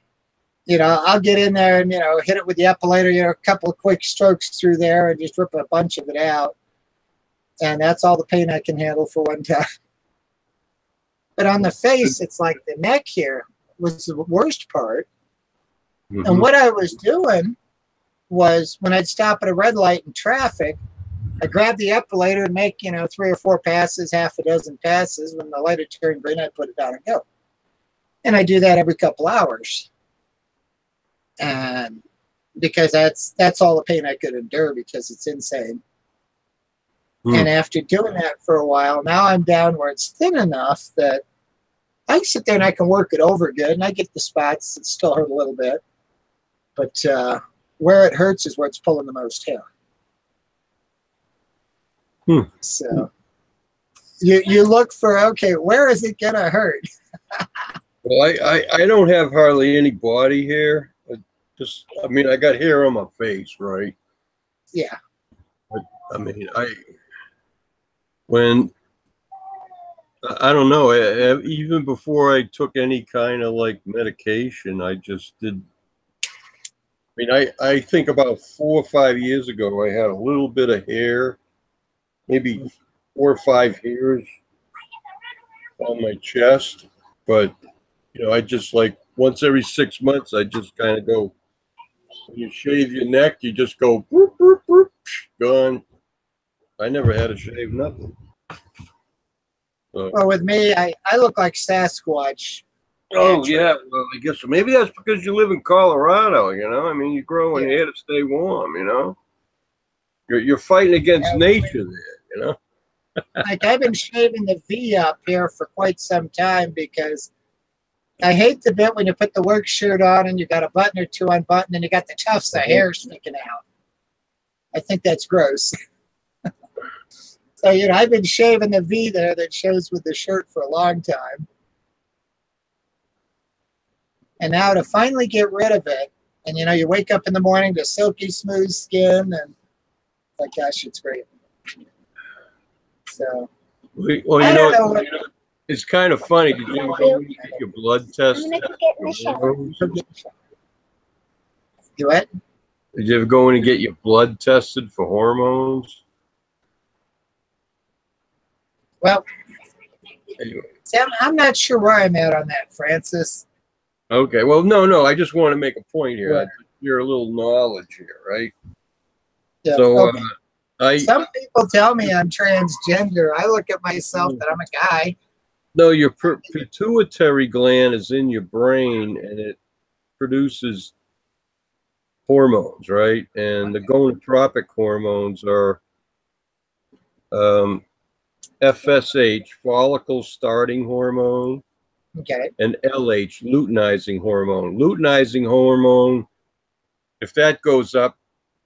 You know, I'll get in there and, you know, hit it with the epilator, you know, a couple of quick strokes through there and just rip a bunch of it out. And that's all the pain I can handle for one time. But on the face, it's like the neck here was the worst part. Mm-hmm. And what I was doing was when I'd stop at a red light in traffic, I grab the epilator and make, you know, 3 or 4 passes, half a dozen passes. When the light had turned green, I'd put it down and go. And I do that every couple hours. And because that's all the pain I could endure because it's insane. And after doing that for a while, now I'm down where it's thin enough that I can sit there and I can work it over good. And I get the spots that still hurt a little bit. But where it hurts is where it's pulling the most hair. So you look for, okay, where is it going to hurt? Well, I don't have hardly any body hair. I mean, I got hair on my face, right? Yeah. But, I mean, I don't know, even before I took any kind of like medication, I just did. I mean, I think about 4 or 5 years ago, I had a little bit of hair, maybe 4 or 5 hairs on my chest. But, you know, I just like once every 6 months, I just kind of go, when you shave your neck, you just go, boop, boop, boop, gone. I never had to shave nothing. Well, with me, I look like Sasquatch. Oh, yeah. Well, I guess maybe that's because you live in Colorado, you know? I mean, you grow in here to stay warm, you know? You're fighting against nature there, you know? Like, I've been shaving the V up here for quite some time because I hate the bit when you put the work shirt on and you got a button or two unbuttoned and you got the tufts of hair sticking out. I think that's gross. So, you know, I've been shaving the V there that shows with the shirt for a long time. And now to finally get rid of it, and, you know, you wake up in the morning to silky smooth skin, and like, gosh, it's great. So, well, you know, it's kind of funny. Did you ever go get your blood test? I'm gonna go get in the shower. Do what? Did you ever go in and get your blood tested for hormones? Well, Anyway. Sam, I'm not sure where I'm at on that, Francis. Okay. Well, no. I just want to make a point here. Right. You're a little knowledge here, right? Yeah, So, okay. Some people tell me I'm transgender. I look at myself that I'm a guy. No, your pituitary gland is in your brain, and it produces hormones, right? And the gonadotropic hormones are FSH, follicle starting hormone, Okay. and LH, luteinizing hormone. Luteinizing hormone, if that goes up,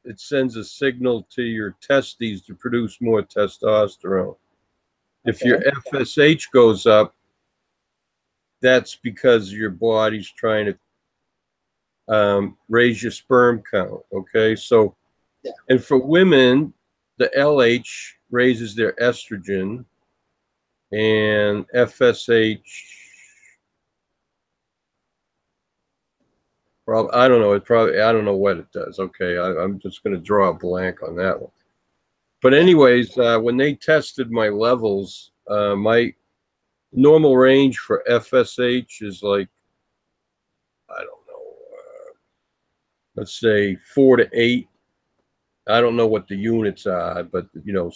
it sends a signal to your testes to produce more testosterone. If your FSH goes up, that's because your body's trying to raise your sperm count, okay? So, and for women, the LH raises their estrogen, and FSH, probably, I don't know, I don't know what it does. Okay, I'm just going to draw a blank on that one. But anyways, when they tested my levels, my normal range for FSH is like, I don't know, let's say 4 to 8. I don't know what the units are, but, you know,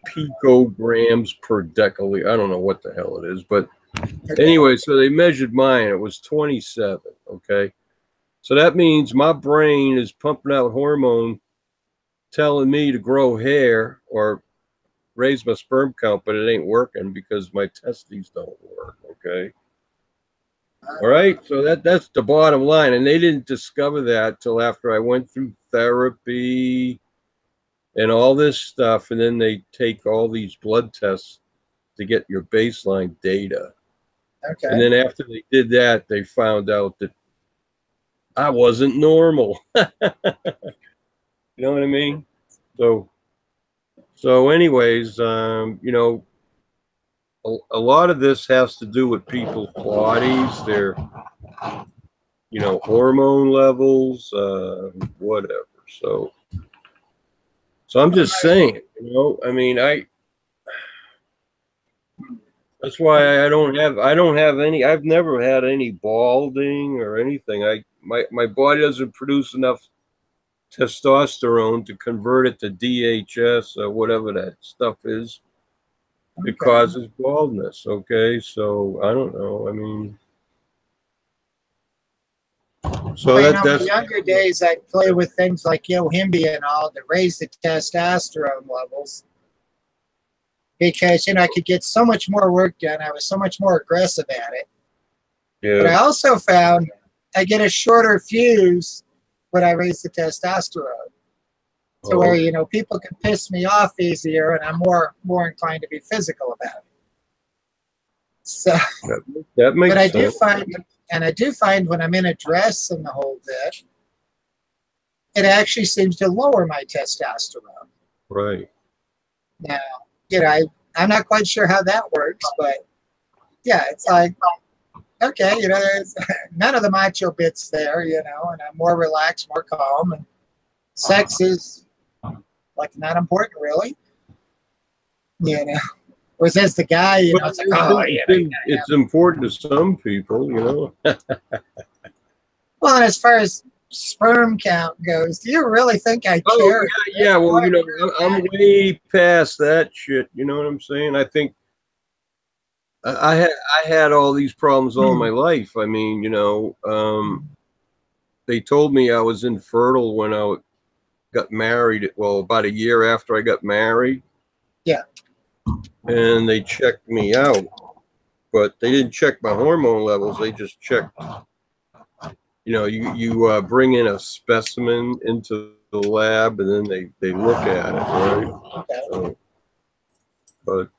picograms per deciliter. I don't know what the hell it is, but anyway, so they measured mine. It was 27, okay? So that means my brain is pumping out hormone telling me to grow hair or raise my sperm count, but it ain't working because my testes don't work, okay? All right, so that's the bottom line, and they didn't discover that till after I went through therapy and all this stuff, and then they take all these blood tests to get your baseline data. Okay. And then after they did that, they found out that I wasn't normal. You know what I mean? So anyways, you know, a lot of this has to do with people's bodies, their, you know, hormone levels, whatever. So I'm just saying, you know, I mean, that's why I don't have any, I've never had any balding or anything. My body doesn't produce enough testosterone to convert it to DHS or whatever that stuff is. It causes baldness. Okay, so I don't know. I mean, so well, that's in the younger days, I'd play with things like Yohimbi and all to raise the testosterone levels, because I could get so much more work done. I was so much more aggressive at it. Yeah. But I also found I get a shorter fuse when I raise the testosterone. To where, people can piss me off easier, and I'm more inclined to be physical about it. So that makes but I sense. do find when I'm in a dress and the whole bit, it actually seems to lower my testosterone. Right. Now, I'm not quite sure how that works, but yeah, it's like, okay, there's none of the macho bits there, and I'm more relaxed, more calm, and sex is like not important, really. Whereas as the guy, it's like, it's important to some people, Well, and as far as sperm count goes, do you really think I care? Yeah. Well, I'm way past that shit. You know what I'm saying? I think I had all these problems all my life. I mean, they told me I was infertile when I got married. Well, about a year after I got married. Yeah. And they checked me out, but they didn't check my hormone levels. They just checked. You bring in a specimen into the lab, and then they look at it, right? Okay. But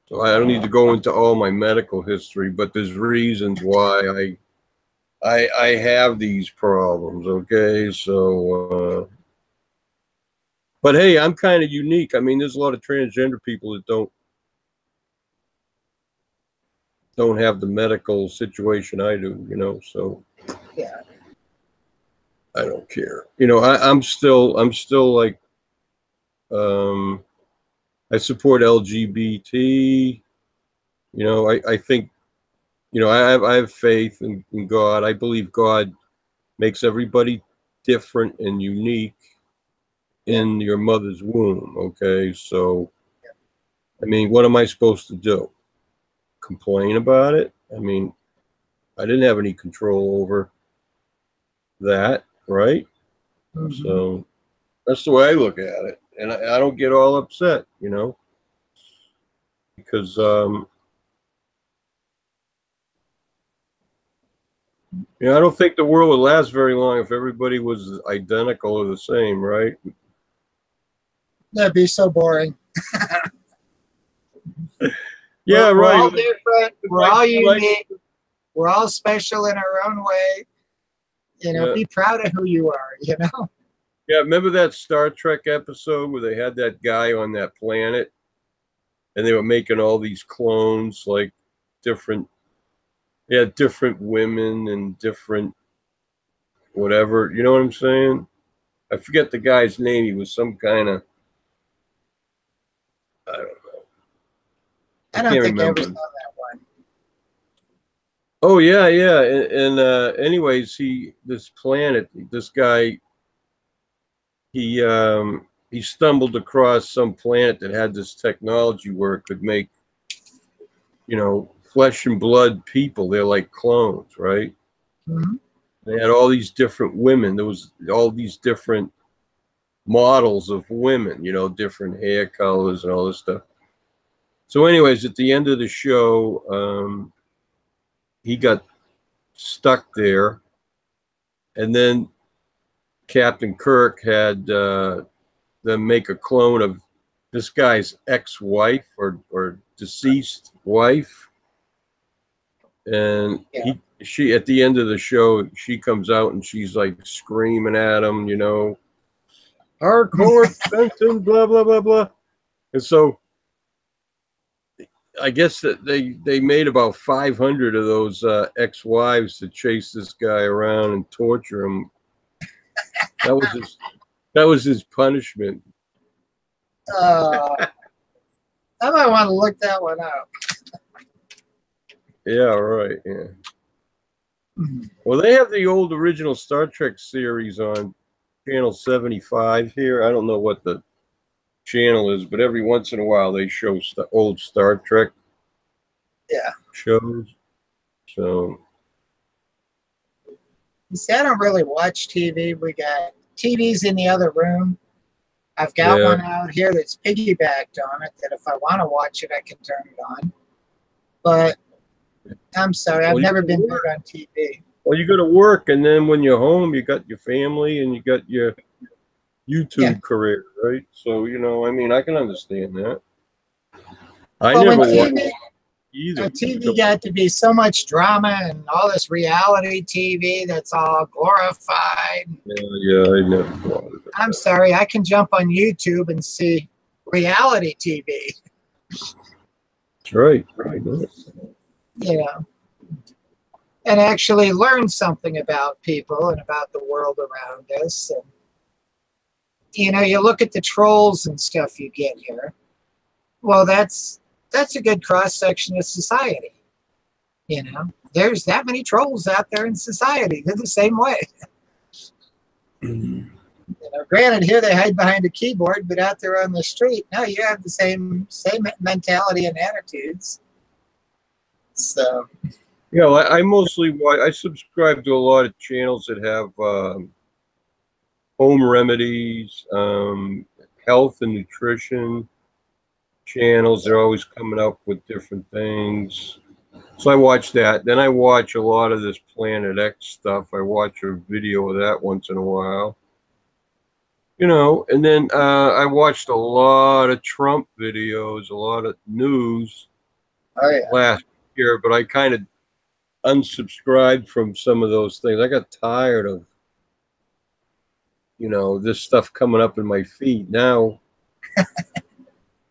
so I don't need to go into all my medical history, but there's reasons why I have these problems. Okay, so but hey, I'm kind of unique. I mean, there's a lot of transgender people that don't have the medical situation I do, so yeah, I don't care. I'm still like, I support LGBT. I think, I have faith in God. I believe God makes everybody different and unique in your mother's womb. Okay, so I mean, what am I supposed to do? Complain about it? I mean, I didn't have any control over that, right? Mm-hmm. So that's the way I look at it, and I don't get all upset, because I don't think the world would last very long if everybody was identical or the same, right? That'd be so boring. Yeah, we're right. All different. We're all unique. We're all special in our own way. Be proud of who you are. Yeah, remember that Star Trek episode where they had that guy on that planet, and they were making all these clones, like different women and different whatever. You know what I'm saying? I forget the guy's name. He was some kind of, I don't know. I don't think I ever saw that one. Oh yeah. And anyways, this guy, he stumbled across some planet that had this technology where it could make, flesh and blood people. They're like clones, right? Mm-hmm. They had all these different women. There was all these different models of women, different hair colors and all this stuff. So, anyways, at the end of the show, he got stuck there, and then Captain Kirk had them make a clone of this guy's ex-wife or deceased wife, and she at the end of the show, she comes out and she's like screaming at him, you know, hardcore Benton, blah blah blah blah. And so I guess that they made about 500 of those ex-wives to chase this guy around and torture him. That was his punishment. I might want to look that one up. Yeah, right. Yeah. Well, they have the old original Star Trek series on channel 75 here. I don't know what the channel is, but every once in a while they show old Star Trek shows. So, you see, I don't really watch TV. We got TVs in the other room. I've got one out here that's piggybacked on it that if I want to watch it, I can turn it on. But I'm sorry, I've never been big on TV. Well, you go to work, and then when you're home, you got your family and you got your YouTube career, right? So, you know, I mean, I can understand that. I never watched either. TV got to be so much drama and all this reality TV that's all glorified. Yeah, I never watched it. I'm sorry, I can jump on YouTube and see reality TV. That's right. You know, and actually learn something about people and about the world around us. And, you know, you look at the trolls and stuff you get here. Well, that's a good cross-section of society. You know, there's that many trolls out there in society. They're the same way. You know, granted, here they hide behind a keyboard, but out there on the street, no, you have the same mentality and attitudes. So, yeah, I mostly I subscribe to a lot of channels that have home remedies, health and nutrition channels. They're always coming up with different things. So I watch that. Then I watch a lot of this Planet X stuff. I watch a video of that once in a while. You know, and then I watched a lot of Trump videos, a lot of news last year, but I kind of unsubscribed from some of those things. I got tired of, you know, this stuff coming up in my feed. Now,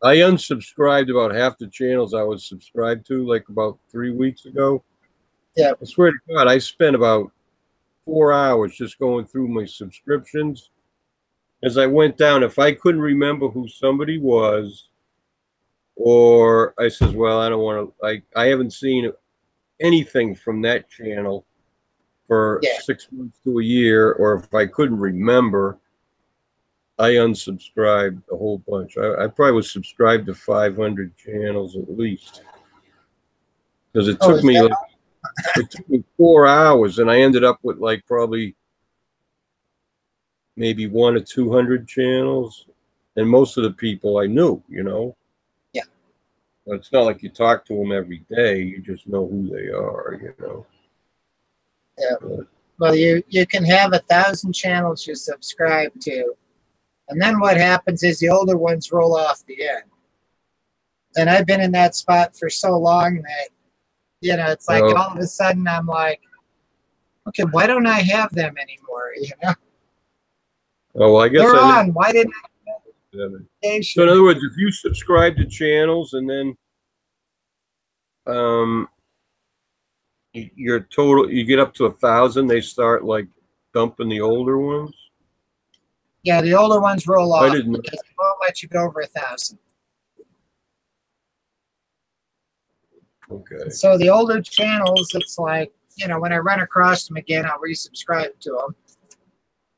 I unsubscribed about half the channels I was subscribed to, like about 3 weeks ago. Yeah. I swear to God, I spent about 4 hours just going through my subscriptions. As I went down, if I couldn't remember who somebody was, or I says, well, I don't want to, I haven't seen anything from that channel for 6 months to a year, or if I couldn't remember, I unsubscribed a whole bunch. I probably was subscribed to 500 channels at least, because it took me it took me 4 hours, and I ended up with like probably maybe 100 or 200 channels, and most of the people I knew, you know. Yeah. But it's not like you talk to them every day. You just know who they are, you know. Yeah. Well, you can have 1,000 channels you subscribe to, and then what happens is the older ones roll off the end. And I've been in that spot for so long that, you know, it's like all of a sudden I'm like, okay, why don't I have them anymore, you know? Oh, well, I guess they're on. Why didn't I? So in other words, if you subscribe to channels and then your total, you get up to 1,000, they start like dumping the older ones. Yeah, the older ones roll off because they won't let you go over 1,000. Okay. So the older channels, it's like, you know, when I run across them again, I'll resubscribe to them.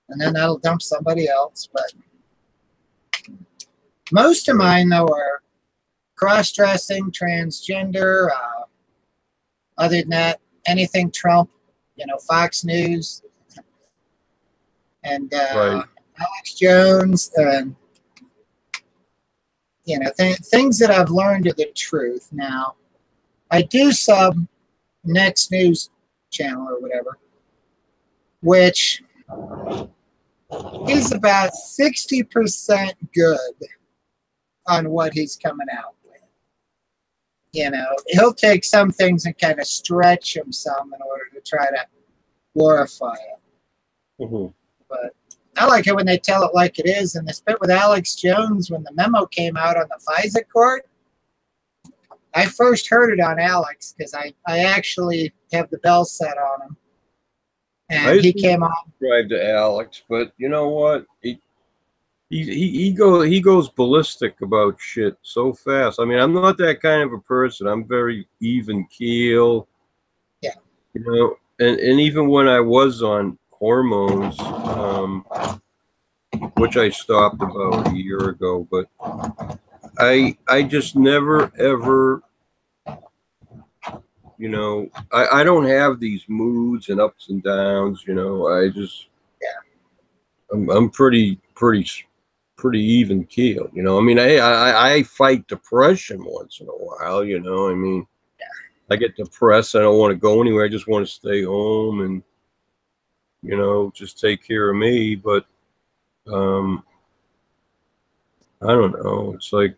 And then that'll dump somebody else. But most of mine, though, are cross-dressing, transgender. Other than that, anything Trump, you know, Fox News, and Alex Jones, and you know, things that I've learned are the truth. Now, I do sub Next News Channel or whatever, which is about 60% good on what he's coming out with. You know, he'll take some things and kind of stretch them some in order to try to glorify it. Mm-hmm. But I like it when they tell it like it is. And this bit with Alex Jones, when the memo came out on the FISA court, I first heard it on Alex because I actually have the bell set on him. And he came on. Subscribe to Alex, but you know what? He goes ballistic about shit so fast. I mean, I'm not that kind of a person. I'm very even keel. Yeah. You know, and even when I was on hormones, which I stopped about a year ago, but I just never ever, you know, I don't have these moods and ups and downs. You know, I just, yeah, I'm pretty even keel. You know, I mean, I fight depression once in a while. You know, I mean, I get depressed. I don't want to go anywhere. I just want to stay home and, you know, just take care of me. But I don't know. It's like,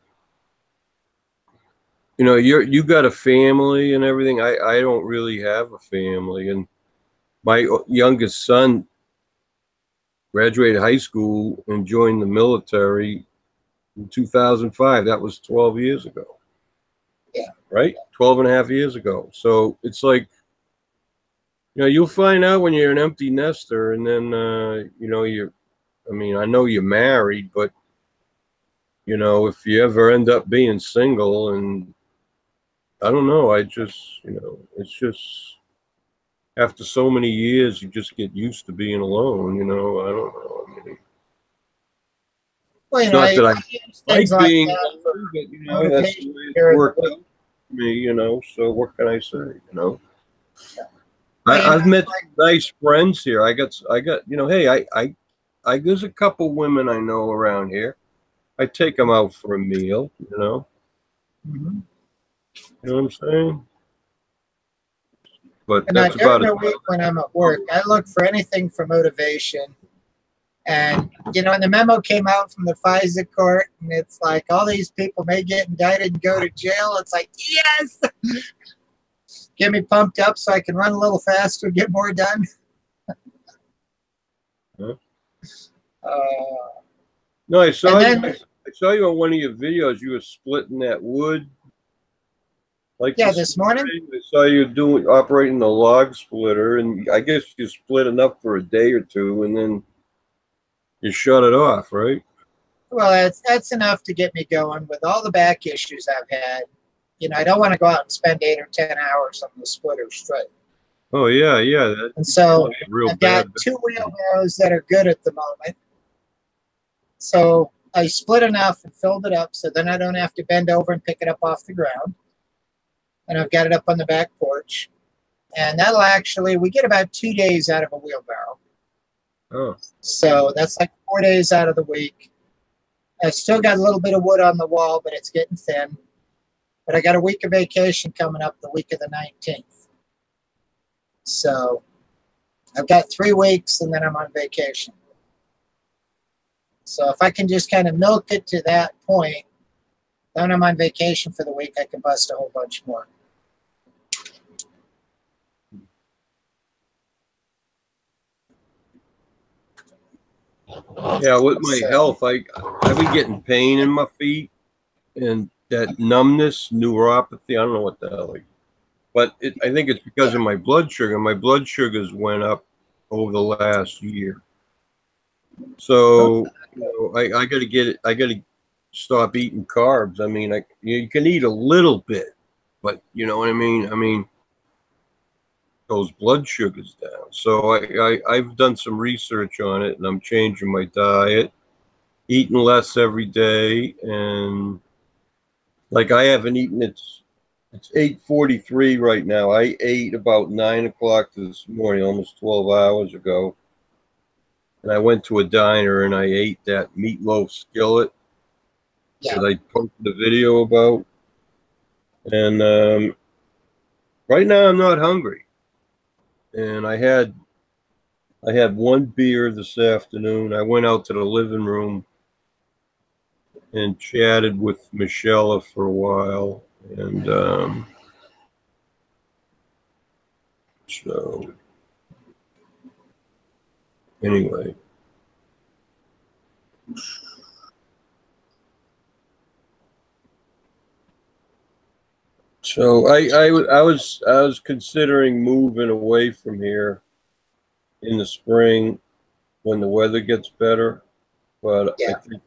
you know, you got a family and everything. I don't really have a family, and my youngest son graduated high school and joined the military in 2005. That was 12 years ago. Yeah. Right? 12 and a half years ago. So it's like, you know, you'll find out when you're an empty nester, and then, you know, I mean, I know you're married, but, you know, if you ever end up being single, and I don't know, I just, you know, it's just, after so many years, you just get used to being alone, you know, I don't know. I mean, Well, you it's know, not that I like like being that alone, but, you know, that's the way it worked out for me, you know, so what can I say, you know? I've met nice friends here. I got, you know, hey, I there's a couple women I know around here. I take them out for a meal, you know. Mm-hmm. You know what I'm saying? But And that's during about the it. week when I'm at work, I look for anything for motivation. And, you know, and the memo came out from the FISA court, and it's like all these people may get indicted and go to jail. It's like, yes! Get me pumped up so I can run a little faster, get more done. Huh? No, I saw you on one of your videos. You were splitting that wood. Like yeah, this morning. I saw you operating the log splitter, and I guess you split enough for a day or two, and then you shut it off, right? Well, that's enough to get me going with all the back issues I've had. You know, I don't want to go out and spend 8 or 10 hours on the splitter straight. Oh yeah. And so I've got 2 wheelbarrows that are good at the moment. So I split enough and filled it up so then I don't have to bend over and pick it up off the ground. And I've got it up on the back porch. And that'll actually, we get about 2 days out of a wheelbarrow. Oh. So that's like 4 days out of the week. I've still got a little bit of wood on the wall, but it's getting thin. But I got a week of vacation coming up the week of the 19th. So I've got 3 weeks and then I'm on vacation. So if I can just kind of milk it to that point, then I'm on vacation for the week, I can bust a whole bunch more. Yeah, with my health, I've been getting pain in my feet and that numbness, neuropathy. I don't know what the hell. But I think it's because of my blood sugar. My blood sugars went up over the last year. So you know, I got to get it. I got to stop eating carbs. I mean, you can eat a little bit, but you know what I mean. I mean, those blood sugars down. So I've done some research on it, and I'm changing my diet, eating less every day, and like I haven't eaten. It's 8:43 right now. I ate about 9 o'clock this morning, almost 12 hours ago. And I went to a diner and I ate that meatloaf skillet. Yeah. that I posted a video about. And right now I'm not hungry. And I had one beer this afternoon. I went out to the living room and chatted with Michelle for a while. And so anyway. So I was considering moving away from here in the spring when the weather gets better, but Yeah. I think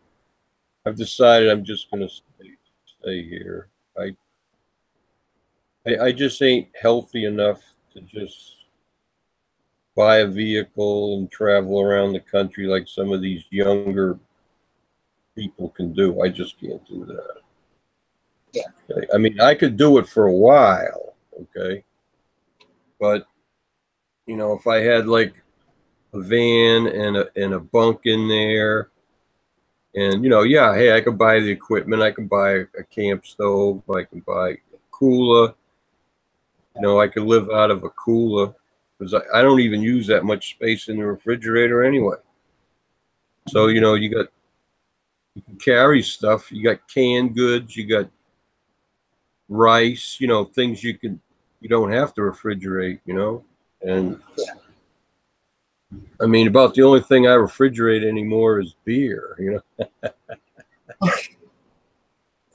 I've decided I'm just gonna stay here. I just ain't healthy enough to just buy a vehicle and travel around the country like some of these younger people can do. I just can't do that. Yeah. Okay? I mean, I could do it for a while, okay? But you know, if I had like a van and a bunk in there, and you know, yeah, hey, I could buy the equipment. I can buy a camp stove. I can buy a cooler. You know, I could live out of a cooler because I don't even use that much space in the refrigerator anyway. So you know, you can carry stuff. You got canned goods. You got rice. You know, things you don't have to refrigerate. You know, and I mean, about the only thing I refrigerate anymore is beer. You know.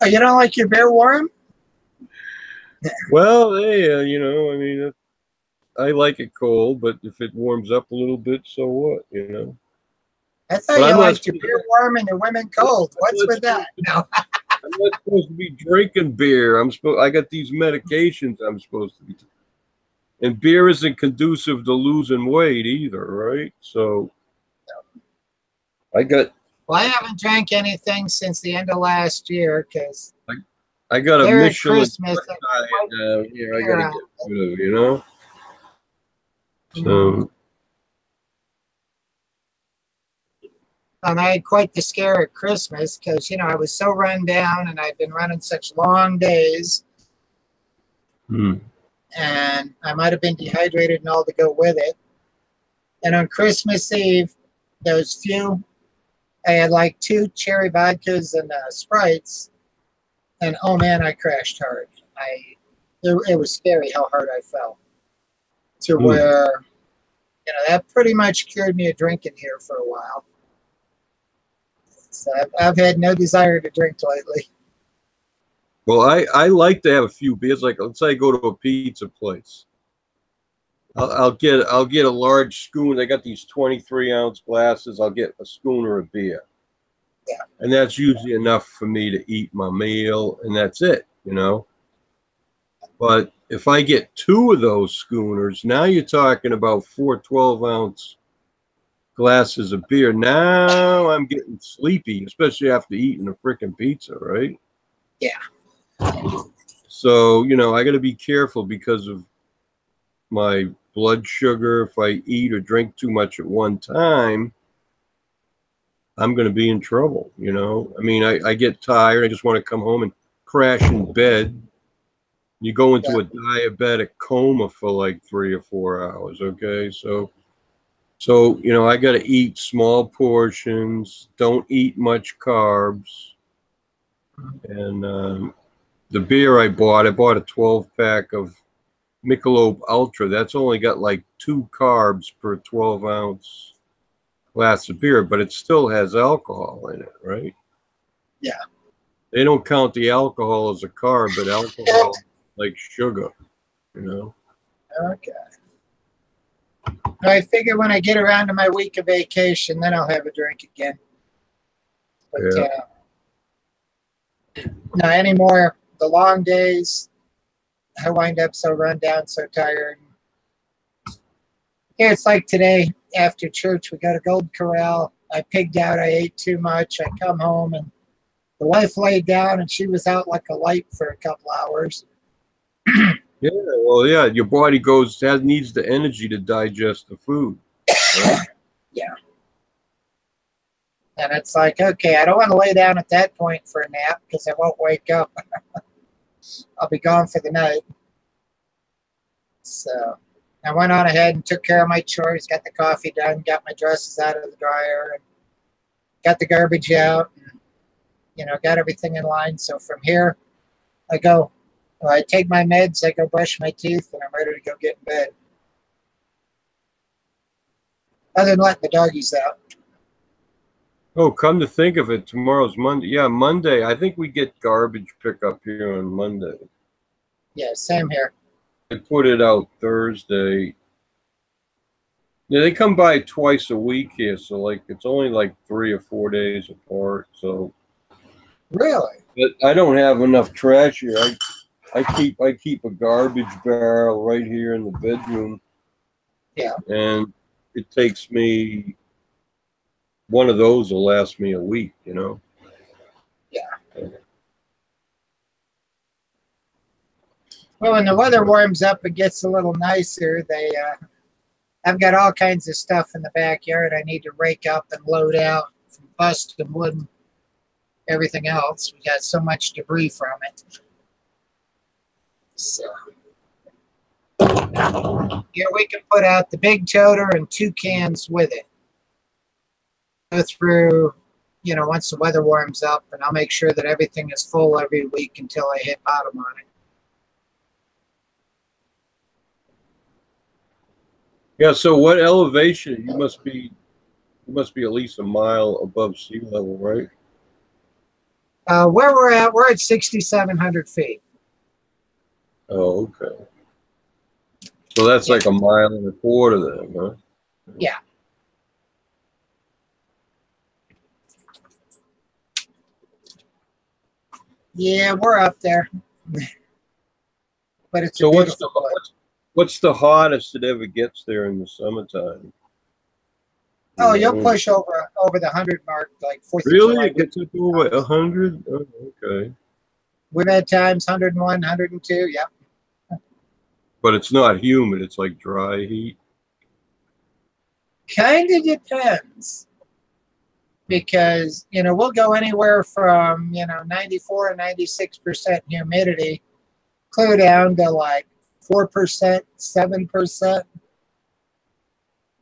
Oh, you don't like your beer warm? Well, hey, you know, I mean, I like it cold, but if it warms up a little bit, so what? You know. I thought But you I'm liked not. your beer warm and your women cold. What's with that? No. I'm not supposed to be drinking beer. I got these medications I'm supposed to be. And beer isn't conducive to losing weight either, right? So I got. Well, I haven't drank anything since the end of last year because I got a there at Michelin Christmas, diet down here. I beer got to out. get rid of, you know. So And I had quite the scare at Christmas because, you know, I was so run down and I'd been running such long days and I might have been dehydrated and all to go with it. And on Christmas Eve, those few, I had like 2 cherry vodkas and Sprites. And oh man, I crashed hard. It was scary how hard I fell to where, you know, that pretty much cured me of drinking here for a while. So I've had no desire to drink lately. well, I like to have a few beers. Like, let's say I go to a pizza place. I'll get a large schooner. They got these 23-ounce glasses. I'll get a schooner of beer. Yeah. And that's usually enough for me to eat my meal, and that's it, you know. But if I get 2 of those schooners, now you're talking about 4 12-ounce glasses of beer. Now I'm getting sleepy, especially after eating a freaking pizza, right? Yeah. So, you know, I got to be careful because of my blood sugar. If I eat or drink too much at one time, I'm going to be in trouble, you know. I mean, I get tired. I just want to come home and crash in bed. You go into a diabetic coma for like 3 or 4 hours, okay? So you know, I got to eat small portions, don't eat much carbs. And the beer I bought a 12-pack of Michelob Ultra. That's only got like 2 carbs per 12-ounce glass of beer, but it still has alcohol in it, right? Yeah. They don't count the alcohol as a carb, but alcohol like sugar, you know? Okay. I figure when I get around to my week of vacation, then I'll have a drink again. But not anymore. The long days, I wind up so run down, so tired. Yeah, it's like today after church, we go to Gold Corral. I pigged out. I ate too much. I come home and the wife laid down and she was out like a light for a couple hours. Yeah, well, yeah, your body needs the energy to digest the food. Right? Yeah. And it's like, okay, I don't want to lay down at that point for a nap because I won't wake up. I'll be gone for the night. So I went on ahead and took care of my chores, got the coffee done, got my dresses out of the dryer, and got the garbage out, and, you know, got everything in line. So from here, I go, I take my meds, I go brush my teeth, and I'm ready to go get in bed. Other than letting the doggies out. Oh, come to think of it, tomorrow's Monday. Yeah, Monday. I think we get garbage pickup here on Monday. Yeah, same here. They put it out Thursday. Yeah, they come by twice a week here, so like it's only like 3 or 4 days apart. So Really? but I don't have enough trash here. I keep a garbage barrel right here in the bedroom. Yeah. And it takes me, one of those will last me a week, you know? Yeah. Well, when the weather warms up, it gets a little nicer. I've got all kinds of stuff in the backyard I need to rake up and load out from bust and wood and everything else. We got so much debris from it. So here we can put out the big toter and 2 cans with it. Go through, you know, once the weather warms up, and I'll make sure that everything is full every week until I hit bottom on it. Yeah, so what elevation? You must be at least a mile above sea level, right? Where we're at 6,700 feet. Oh, okay. So that's like a mile and a quarter then, huh? Yeah. Yeah, we're up there. But it's so what's the hottest it ever gets there in the summertime? Oh, you'll push over the 100 mark, like 4th of Really? July. It gets up over 100? Oh, okay. We've had times 101, 102, yep. But it's not humid. It's like dry heat. Kind of depends. Because, you know, we'll go anywhere from, you know, 94 and 96% humidity, clear down to like 4%, 7%.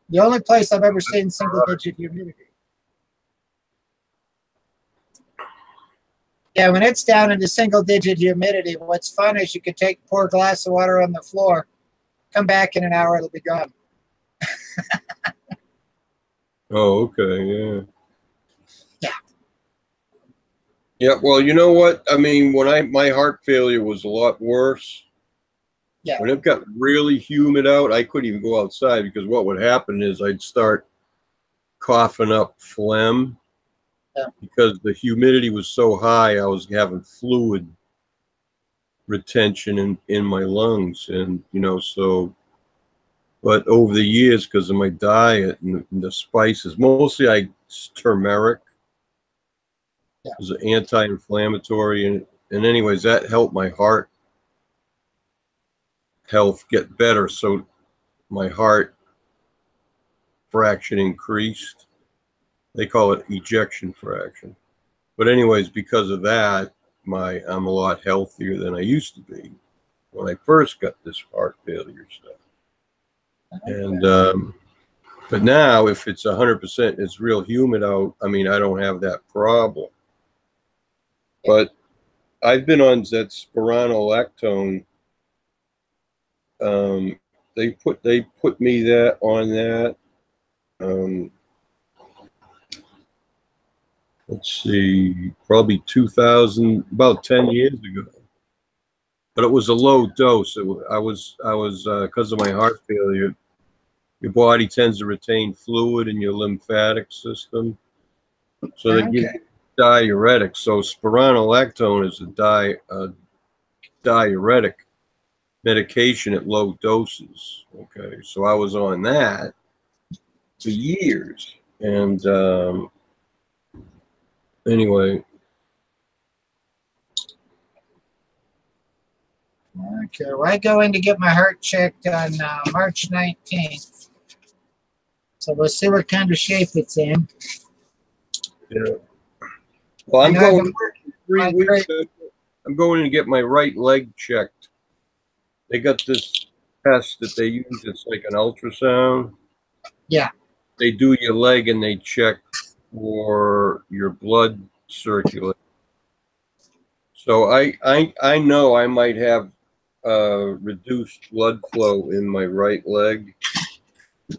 The only place I've ever seen single-digit humidity. Yeah, when it's down into single-digit humidity, what's fun is you could pour a glass of water on the floor, come back in an hour, it'll be gone. Oh, okay, yeah. Yeah. Yeah, well, you know what? I mean, when my heart failure was a lot worse. Yeah. When it got really humid out, I couldn't even go outside because what would happen is I'd start coughing up phlegm. Yeah. Because the humidity was so high, I was having fluid retention in my lungs. And, you know, so, but over the years, because of my diet and the spices, mostly turmeric. Yeah. It was an anti-inflammatory. And anyways, that helped my heart health get better. So my heart fraction increased. They call it ejection fraction. But anyways, because of that, I'm a lot healthier than I used to be when I first got this heart failure stuff. Okay. And but now if it's 100%, it's real humid out. I mean, I don't have that problem. But I've been on that spironolactone. They put me on that. Let's see, probably 2000, about 10 years ago. But it was a low dose. I was because of my heart failure. Your body tends to retain fluid in your lymphatic system, so they give you diuretic. So spironolactone is a diuretic medication at low doses. Okay, so I was on that for years, and anyway. Okay, well, I go in to get my heart checked on March 19th. So we'll see what kind of shape it's in. Yeah. Well, I'm And I've going been working 3 my weeks. great- I'm going to get my right leg checked. They got this test that they use. It's like an ultrasound. Yeah. They do your leg and they check for your blood circulation. So I know I might have reduced blood flow in my right leg.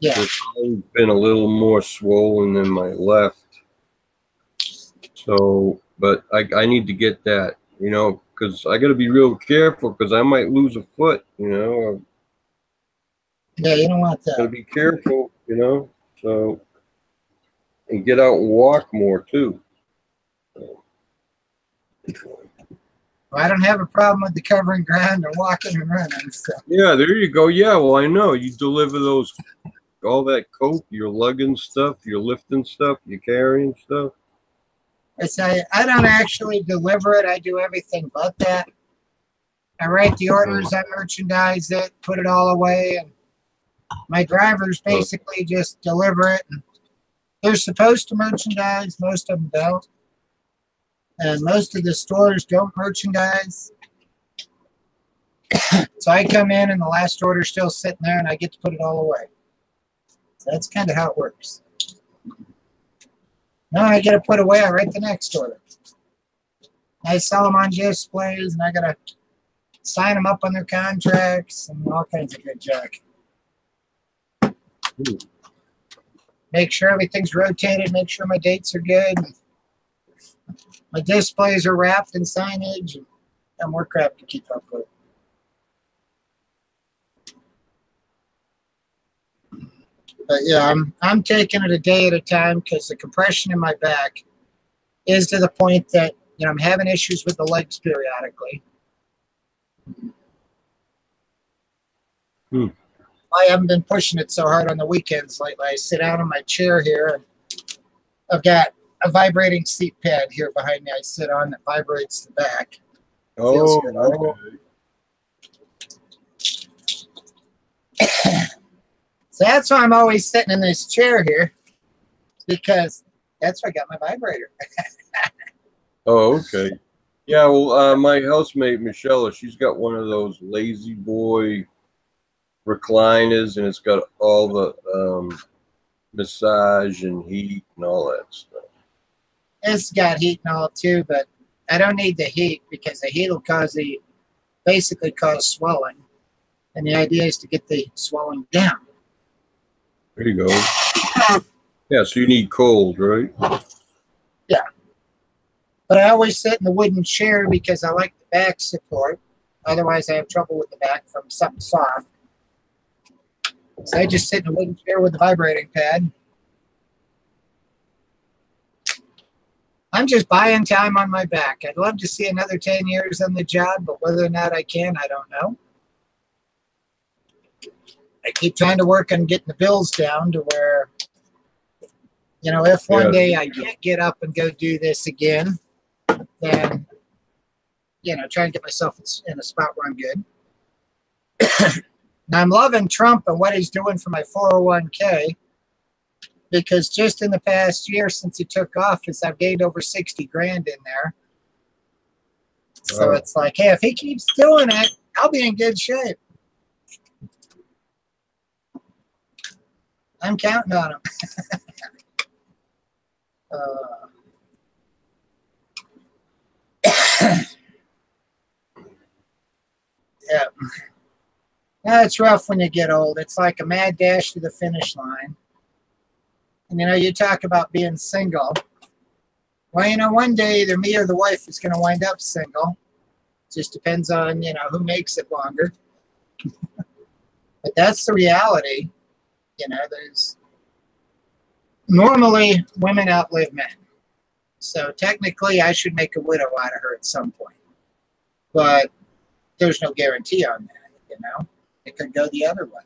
Yeah. It's always been a little more swollen than my left. So, but I need to get that, because I got to be real careful because I might lose a foot, Yeah, you don't want Got to that. be careful, so, and get out and walk more too. So, Well, I don't have a problem with the covering ground or walking and running. So. yeah, there you go. Yeah, well, I know you deliver all that coke, you're lugging stuff, you're lifting stuff, you're carrying stuff. I don't actually deliver it. I do everything but that. I write the orders, I merchandise it, put it all away, and my drivers basically just deliver it. And they're supposed to merchandise, most of them don't. And most of the stores don't merchandise. So I come in and the last order's still sitting there and I get to put it all away. So that's kind of how it works. Now I get to put away, I write the next order. I sell them on displays and I got to sign them up on their contracts and all kinds of good junk. Make sure everything's rotated, make sure my dates are good. My displays are wrapped in signage and more crap to keep up with. But yeah, I'm taking it a day at a time because the compression in my back is to the point that I'm having issues with the legs periodically. I haven't been pushing it so hard on the weekends lately. I sit down in my chair here and I've got a vibrating seat pad here behind me I sit on that vibrates the back. Oh, good. okay. So that's why I'm always sitting in this chair here, because that's where I got my vibrator. Oh, okay. Yeah, well, my housemate, Michelle, she's got one of those lazy boy recliners, and it's got all the massage and heat and all that stuff. It's got heat and all too, but I don't need the heat because the heat will basically cause swelling. And the idea is to get the swelling down. There you go. Yeah, so you need cold, right? Yeah. But I always sit in the wooden chair because I like the back support. Otherwise, I have trouble with the back from something soft. So I just sit in a wooden chair with the vibrating pad. I'm just buying time on my back. I'd love to see another 10 years on the job, but whether or not I can, I don't know. I keep trying to work on getting the bills down to where, if one day I can't get up and go do this again, then, try and get myself in a spot where I'm good. Now, I'm loving Trump and what he's doing for my 401k, because just in the past year since he took office, I've gained over 60 grand in there. So it's like, hey, if he keeps doing it, I'll be in good shape. I'm counting on him. Yeah. Now, it's rough when you get old. It's like a mad dash to the finish line. And, you talk about being single. Well, one day either me or the wife is going to wind up single. Just depends on, who makes it longer. But that's the reality. There's normally women outlive men. So technically I should make a widow out of her at some point. But there's no guarantee on that, It could go the other way.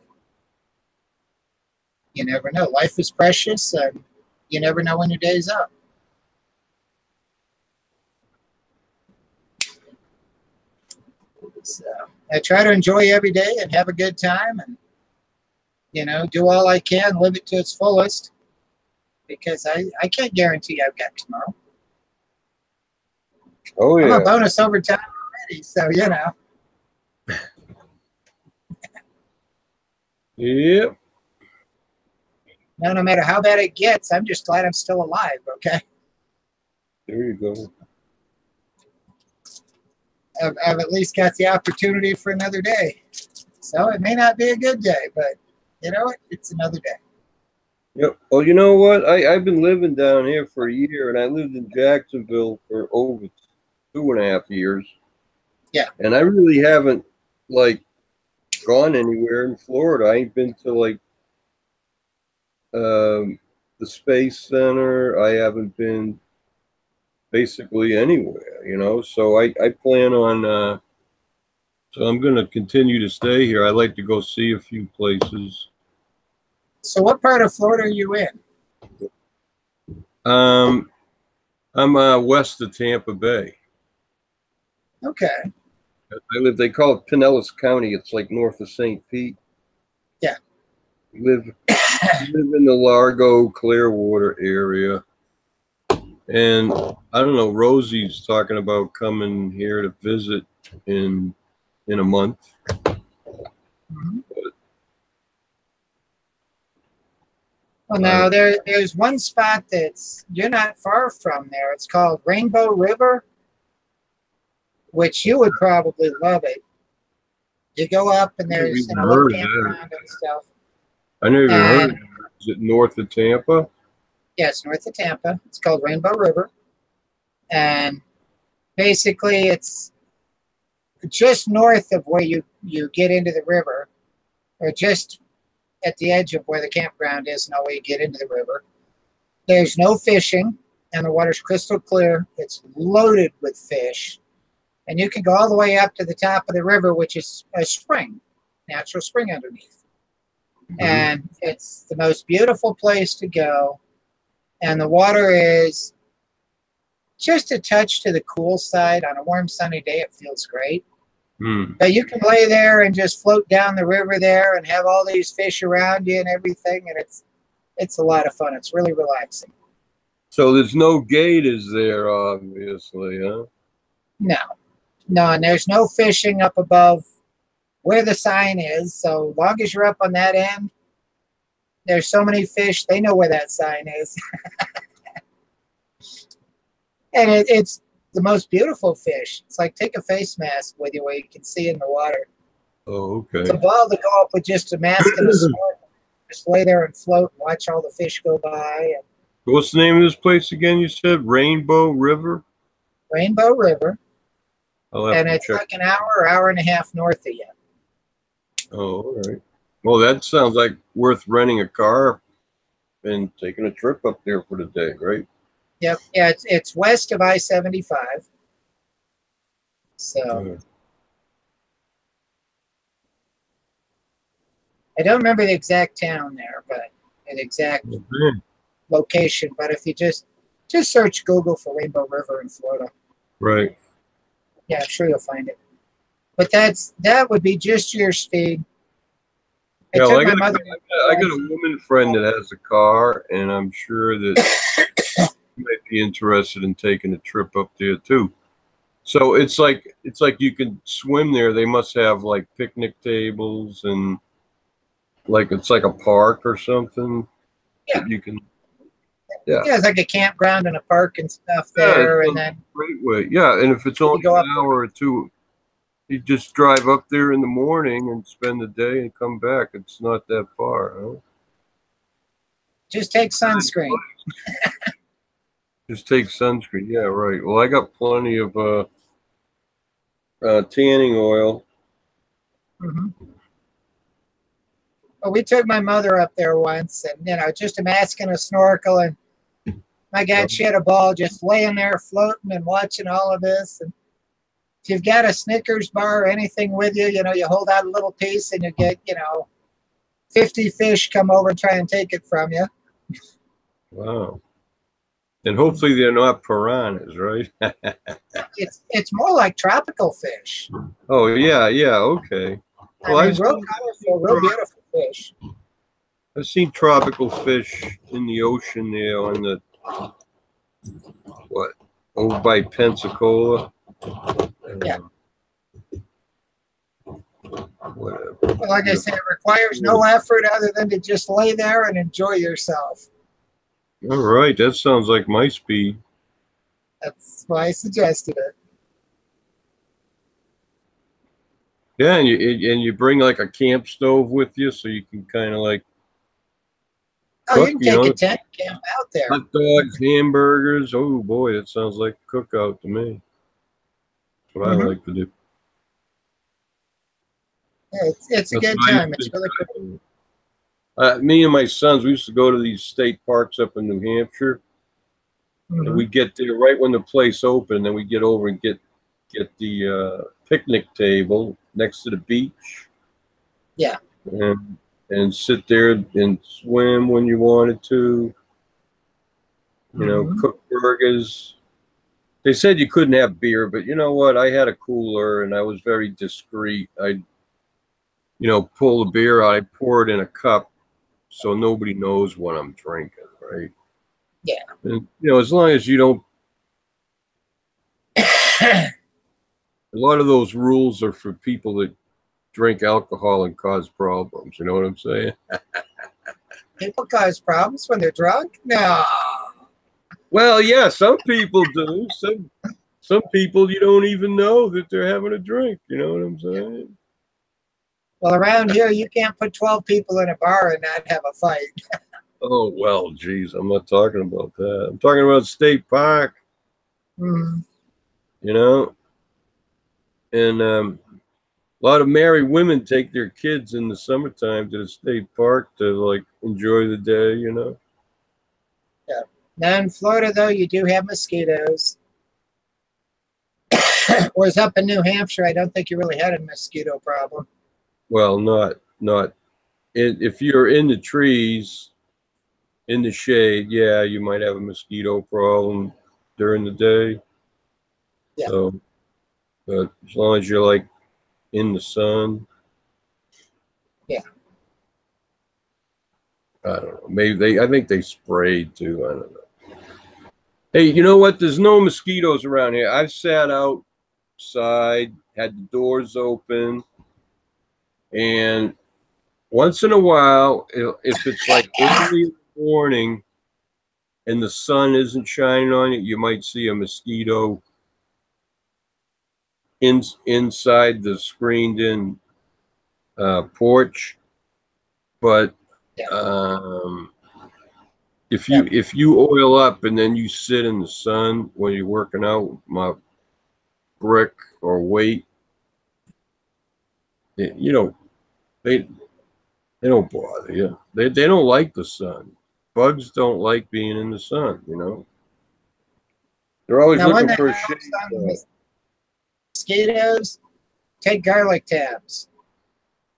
You never know. Life is precious and you never know when your day's up. So I try to enjoy every day and have a good time and do all I can, live it to its fullest. because I can't guarantee I've got tomorrow. Oh I'm yeah. a bonus overtime already, so you know. Yep. Now, no matter how bad it gets, I'm just glad I'm still alive. Okay, There you go. I've at least got the opportunity for another day. So it may not be a good day, but you know what? It's another day. Yep. Well, you know what? I've been living down here for a year, and I lived in Jacksonville for over 2.5 years. Yeah. And I really haven't like gone anywhere in Florida. I ain't been to like the Space Center. I haven't been basically anywhere, you know. So I plan on so I'm gonna continue to stay here. I like to go see a few places. So what part of Florida are you in? I'm west of Tampa Bay. Okay. They call it Pinellas County. It's like north of St. Pete. Yeah. We live in the Largo, Clearwater area. And I don't know, Rosie's talking about coming here to visit in a month. Mhm. Well, now there's one spot that's you're not far from there. It's called Rainbow River, which you would probably love it. You go up and there's even a little heard of that. campground and stuff. I never even heard of And it. Is it north of Tampa? yeah, it's north of Tampa. It's called Rainbow River, and basically it's just north of where you get into the river, or just at the edge of where the campground is, and where you get into the river. There's no fishing, and the water's crystal clear. It's loaded with fish, and you can go all the way up to the top of the river, which is a spring, natural spring underneath. Mm-hmm. And it's the most beautiful place to go, and the water is just a touch to the cool side. On a warm, sunny day, it feels great. Hmm. But you can lay there and just float down the river there and have all these fish around you and everything, and it's a lot of fun. It's really relaxing. So there's no gate, is there, obviously, huh? No, and there's no fishing up above where the sign is. So long as you're up on that end, there's so many fish, they know where that sign is. And it's the most beautiful fish. It's like take a face mask with you where you can see in the water. Oh, It's okay. a ball to go up with just a mask and a snorkel. Just lay there and float and watch all the fish go by. And What's the name of this place again? You said Rainbow River? Rainbow River, I'll have and to it's check. like an hour and a half north of you. Oh, all right. Well, that sounds like worth renting a car and taking a trip up there for the day, right? Yep, yeah, it's west of I-75. So I don't remember the exact town there, but an exact location. But if you just search Google for Rainbow River in Florida, Right. yeah, I'm sure you'll find it. But that would be just your speed. Yeah, well, I my got mother. a woman friend that has a car, and I'm sure that she might be interested in taking a trip up there too. So it's like you can swim there. They must have like picnic tables and like it's like a park or something. Yeah. That you can. Yeah, it's like a campground and a park and stuff Yeah, there, it's and a then great way. Yeah, and if it's only go an up there. hour or two, you just drive up there in the morning and spend the day and come back. It's not that far. Huh? just take sunscreen. Just take sunscreen. Yeah, right. Well, I got plenty of tanning oil. Mm-hmm. Well, we took my mother up there once, and just a mask and a snorkel, and my God, she had a ball just laying there floating and watching all of this. And if you've got a Snickers bar or anything with you, you hold out a little piece and you get 50 fish come over and try and take it from you. Wow. And hopefully they're not piranhas, right? It's more like tropical fish. Oh yeah, okay. Well, I mean, real colorful, real beautiful fish. I've seen tropical fish in the ocean there on the what over by Pensacola. Yeah. Whatever. Well, like I said, it requires no effort other than to just lay there and enjoy yourself. All right, that sounds like my speed. That's why I suggested it. Yeah, and you bring like a camp stove with you, so you can kind of like Oh, cook, you can you take know, a tent camp out there. hot dogs, hamburgers. Oh boy, that sounds like a cookout to me. That's what I like to do. Yeah, it's a That's good what I time. used It's to really cool. do. Me and my sons, we used to go to these state parks up in New Hampshire, and we get there right when the place opened. Then we get over and get the picnic table next to the beach. Yeah. And sit there and swim when you wanted to. You know, cook burgers. They said you couldn't have beer, but you know what? I had a cooler and I was very discreet. I, pull the beer out, I pour it in a cup so nobody knows what I'm drinking, right? Yeah. And, as long as you don't, a lot of those rules are for people that drink alcohol and cause problems. You know what I'm saying? People cause problems when they're drunk? No. Well, yeah, some people do. Some people you don't even know that they're having a drink. You know what I'm saying? Well, around here, you can't put 12 people in a bar and not have a fight. Oh, well, geez, I'm not talking about that. I'm talking about State Park, Mm. And a lot of married women take their kids in the summertime to the state park to, like, enjoy the day, Yeah. Now in Florida, though, you do have mosquitoes. Whereas up in New Hampshire, I don't think you really had a mosquito problem. Well, not. If you're in the trees, in the shade, yeah, you might have a mosquito problem during the day. Yeah. So, but as long as you're like in the sun. Yeah. I don't know. Maybe I think they sprayed too. I don't know. Hey, you know what? There's no mosquitoes around here. I've sat outside, had the doors open, and once in a while, if it's like early in the morning and the sun isn't shining on it, you might see a mosquito inside the screened-in porch. But if you oil up and then you sit in the sun when you're working out with my brick or weight, they don't bother you. They don't like the sun. Bugs don't like being in the sun. They're always Now, looking for a shade. Mosquitoes, take garlic tabs.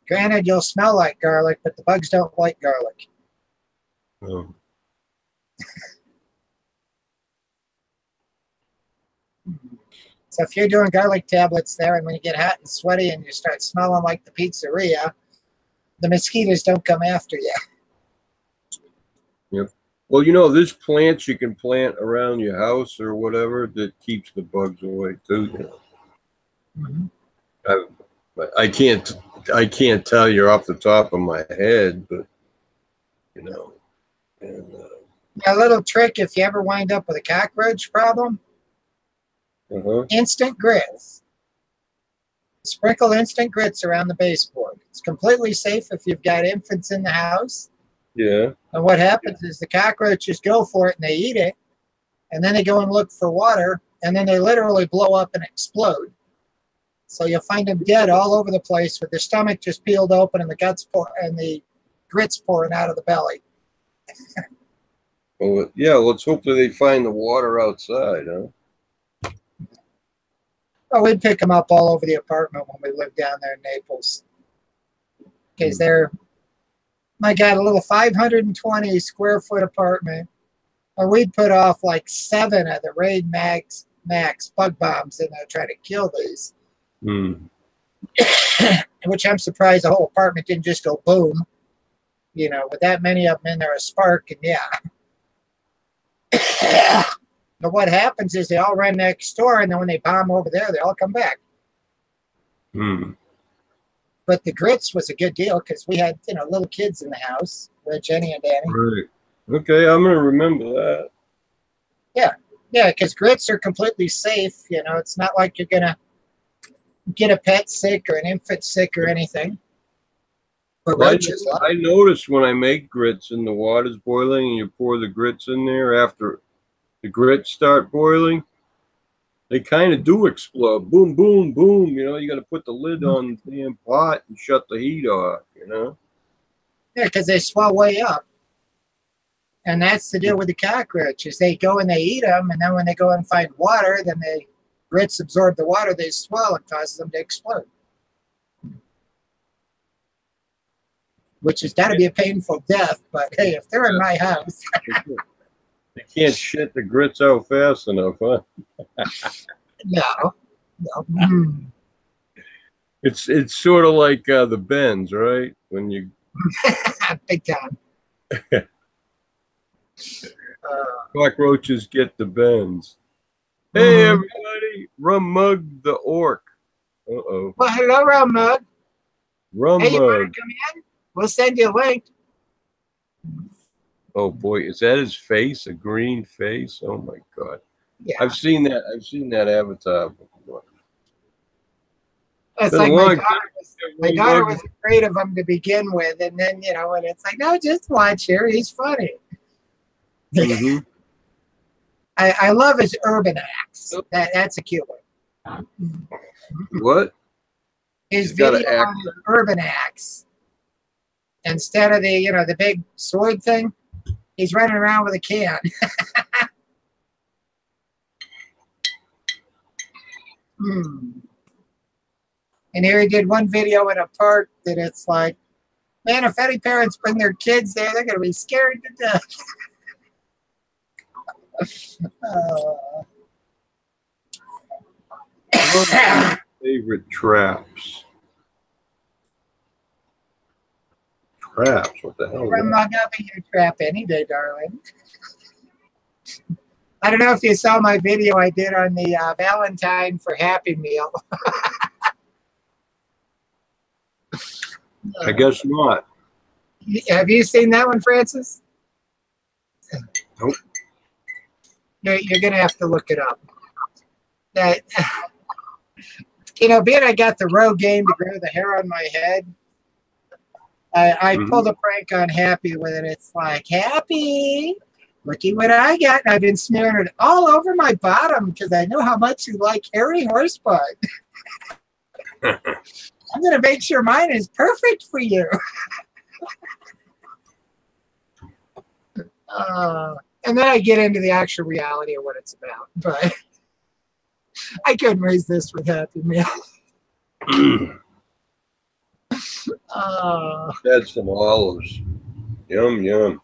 Granted, you'll smell like garlic, but the bugs don't like garlic. Oh. So if you're doing garlic tablets there, and when you get hot and sweaty and you start smelling like the pizzeria, the mosquitoes don't come after you. Yep. Well, there's plants you can plant around your house or whatever that keeps the bugs away too. I can't tell you off the top of my head, but And, A little trick if you ever wind up with a cockroach problem. Instant grits. Sprinkle instant grits around the baseboard. It's completely safe if you've got infants in the house. Yeah. And what happens is the cockroaches go for it and they eat it, and then they go and look for water, and then they literally blow up and explode. So you'll find them dead all over the place with their stomach just peeled open and the guts and the grits pouring out of the belly. Well, yeah. Let's hope that they find the water outside, huh? Oh, we'd pick them up all over the apartment when we lived down there in Naples. Because they're, my God, a little 520 square foot apartment. Or we'd put off like 7 of the Raid Max bug bombs in there trying to kill these. Which I'm surprised the whole apartment didn't just go boom. You know, with that many of them in there, a spark, and yeah. But what happens is they all run next door, and then when they bomb over there, they all come back. Hmm. But the grits was a good deal because we had, you know, little kids in the house with Jenny and Danny. Right. Okay, I'm gonna remember that. Yeah, because grits are completely safe. You know, it's not like you're gonna get a pet sick or an infant sick or anything. But Well, roaches, I noticed when I make grits and the water's boiling and you pour the grits in there after the grits start boiling, they kind of do explode. Boom, boom, boom. You know, you got to put the lid on the damn pot and shut the heat off, you know? yeah, because they swell way up. And that's the deal with the cockroaches. They go and they eat them, and then when they go and find water, then the grits absorb the water, they swell, and causes them to explode. Which has got to be a painful death, but hey, if they're in my house. They can't shit the grits out fast enough, huh? No. Mm. It's sort of like the bends, right? When you Big time. cockroaches get the bends. Hey, everybody! Rum Mug the Orc. Uh-oh. Well, hello, Rum Mug. Rum Hey, you want Mug. to come in? We'll send you a link. Oh boy, is that his face? A green face? Oh my god. Yeah. I've seen that. I've seen that avatar before. It's Been a like long my daughter was afraid of him to begin with, and then, you know, and it's like, no, just watch here. He's funny. Mm-hmm. I love his urban acts. That's a cute one. What? His He's got an video on his urban acts. Instead of the, you know, the big sword thing, he's running around with a can. And here he did one video in a park that it's like, man, if any parents bring their kids there, they're going to be scared to death. Favorite traps. Traps? What the hell? I'm not going to be your trap any day, darling. I don't know if you saw my video I did on the Valentine for Happy Meal. I guess not. Have you seen that one, Francis? Nope. You're going to have to look it up. That, you know, being I got the Rogaine to grow the hair on my head, I pulled a prank on Happy with it. It's like, Happy, looky what I got. And I've been smearing it all over my bottom because I know how much you like hairy horse butt. I'm going to make sure mine is perfect for you. And then I get into the actual reality of what it's about. But I couldn't resist with Happy Meal. Had some olives. Yum, yum.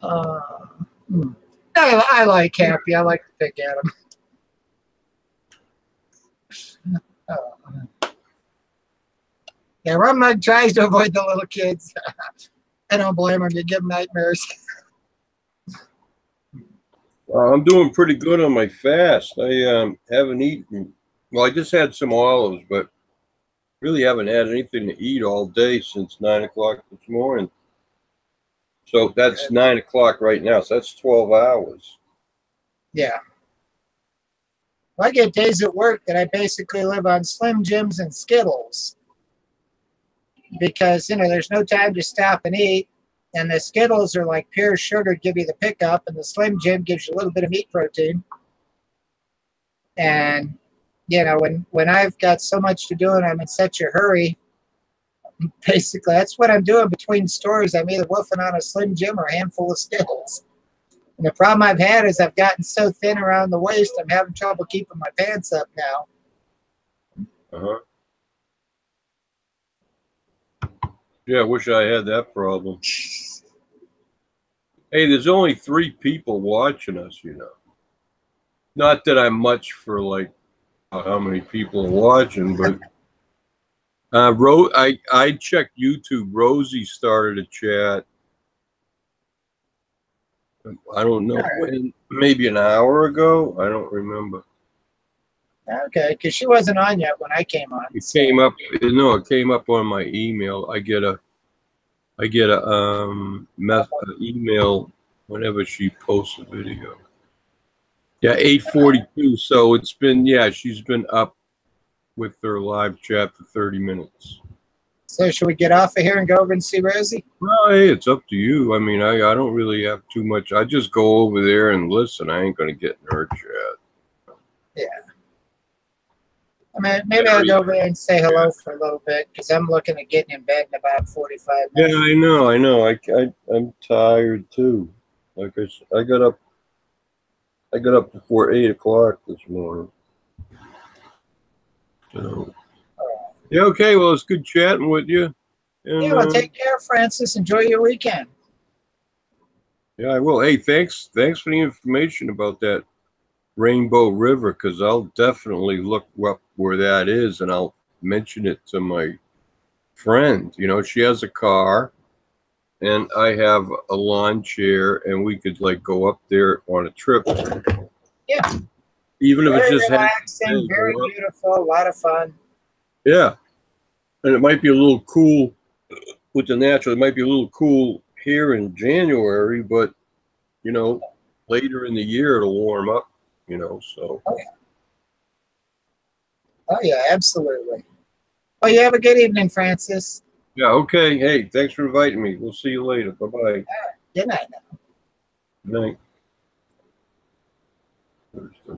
I like Happy. I like to pick at him. Yeah, Rum Mug tries to avoid the little kids. I don't blame him. You give him nightmares. I'm doing pretty good on my fast. I haven't eaten. Well, I just had some olives, but really haven't had anything to eat all day since 9 o'clock this morning. So that's 9 o'clock right now. So that's 12 hours. Yeah. Well, I get days at work that I basically live on Slim Jims and Skittles. Because, you know, there's no time to stop and eat. And the Skittles are like pure sugar to give you the pickup. And the Slim Jim gives you a little bit of meat protein. And, you know, when I've got so much to do and I'm in such a hurry, basically that's what I'm doing between stores. I'm either woofing on a Slim Jim or a handful of Skittles. And the problem I've had is I've gotten so thin around the waist, I'm having trouble keeping my pants up now. Uh-huh. Yeah, I wish I had that problem. Hey, there's only 3 people watching us, you know. Not that I'm much for, like, how many people are watching, but I checked YouTube. Rosie started a chat. I don't know when, maybe an hour ago. I don't remember. Okay, because she wasn't on yet when I came on. It came up. No, it came up on my email. I get a email whenever she posts a video. Yeah, 8:42. So it's been, yeah, she's been up with her live chat for 30 minutes. So should we get off of here and go over and see Rosie? Well, hey, it's up to you. I mean, I don't really have too much. I just go over there and listen. I ain't gonna get in her chat. Yeah. I mean, maybe I'll go over there and say hello for a little bit because I'm looking at getting in bed in about 45 minutes. Yeah, I know. I'm tired too. Like I got up before 8 o'clock this morning. So, yeah, okay. Well, it's good chatting with you. And, Yeah, well, take care, Francis. Enjoy your weekend. yeah, I will. Hey, thanks for the information about that Rainbow River, because I'll definitely look up where that is, and I'll mention it to my friend. You know, she has a car, and I have a lawn chair, and we could like go up there on a trip. Yeah. Even if Very it's just relaxing, very beautiful, a lot of fun. Yeah, and it might be a little cool with the natural. It might be a little cool here in January, but you know, later in the year it'll warm up. You know, so. Oh yeah, absolutely. Well, you have a good evening, Francis. Yeah. Okay. Hey, thanks for inviting me. We'll see you later. Bye bye. Good night now. Good night.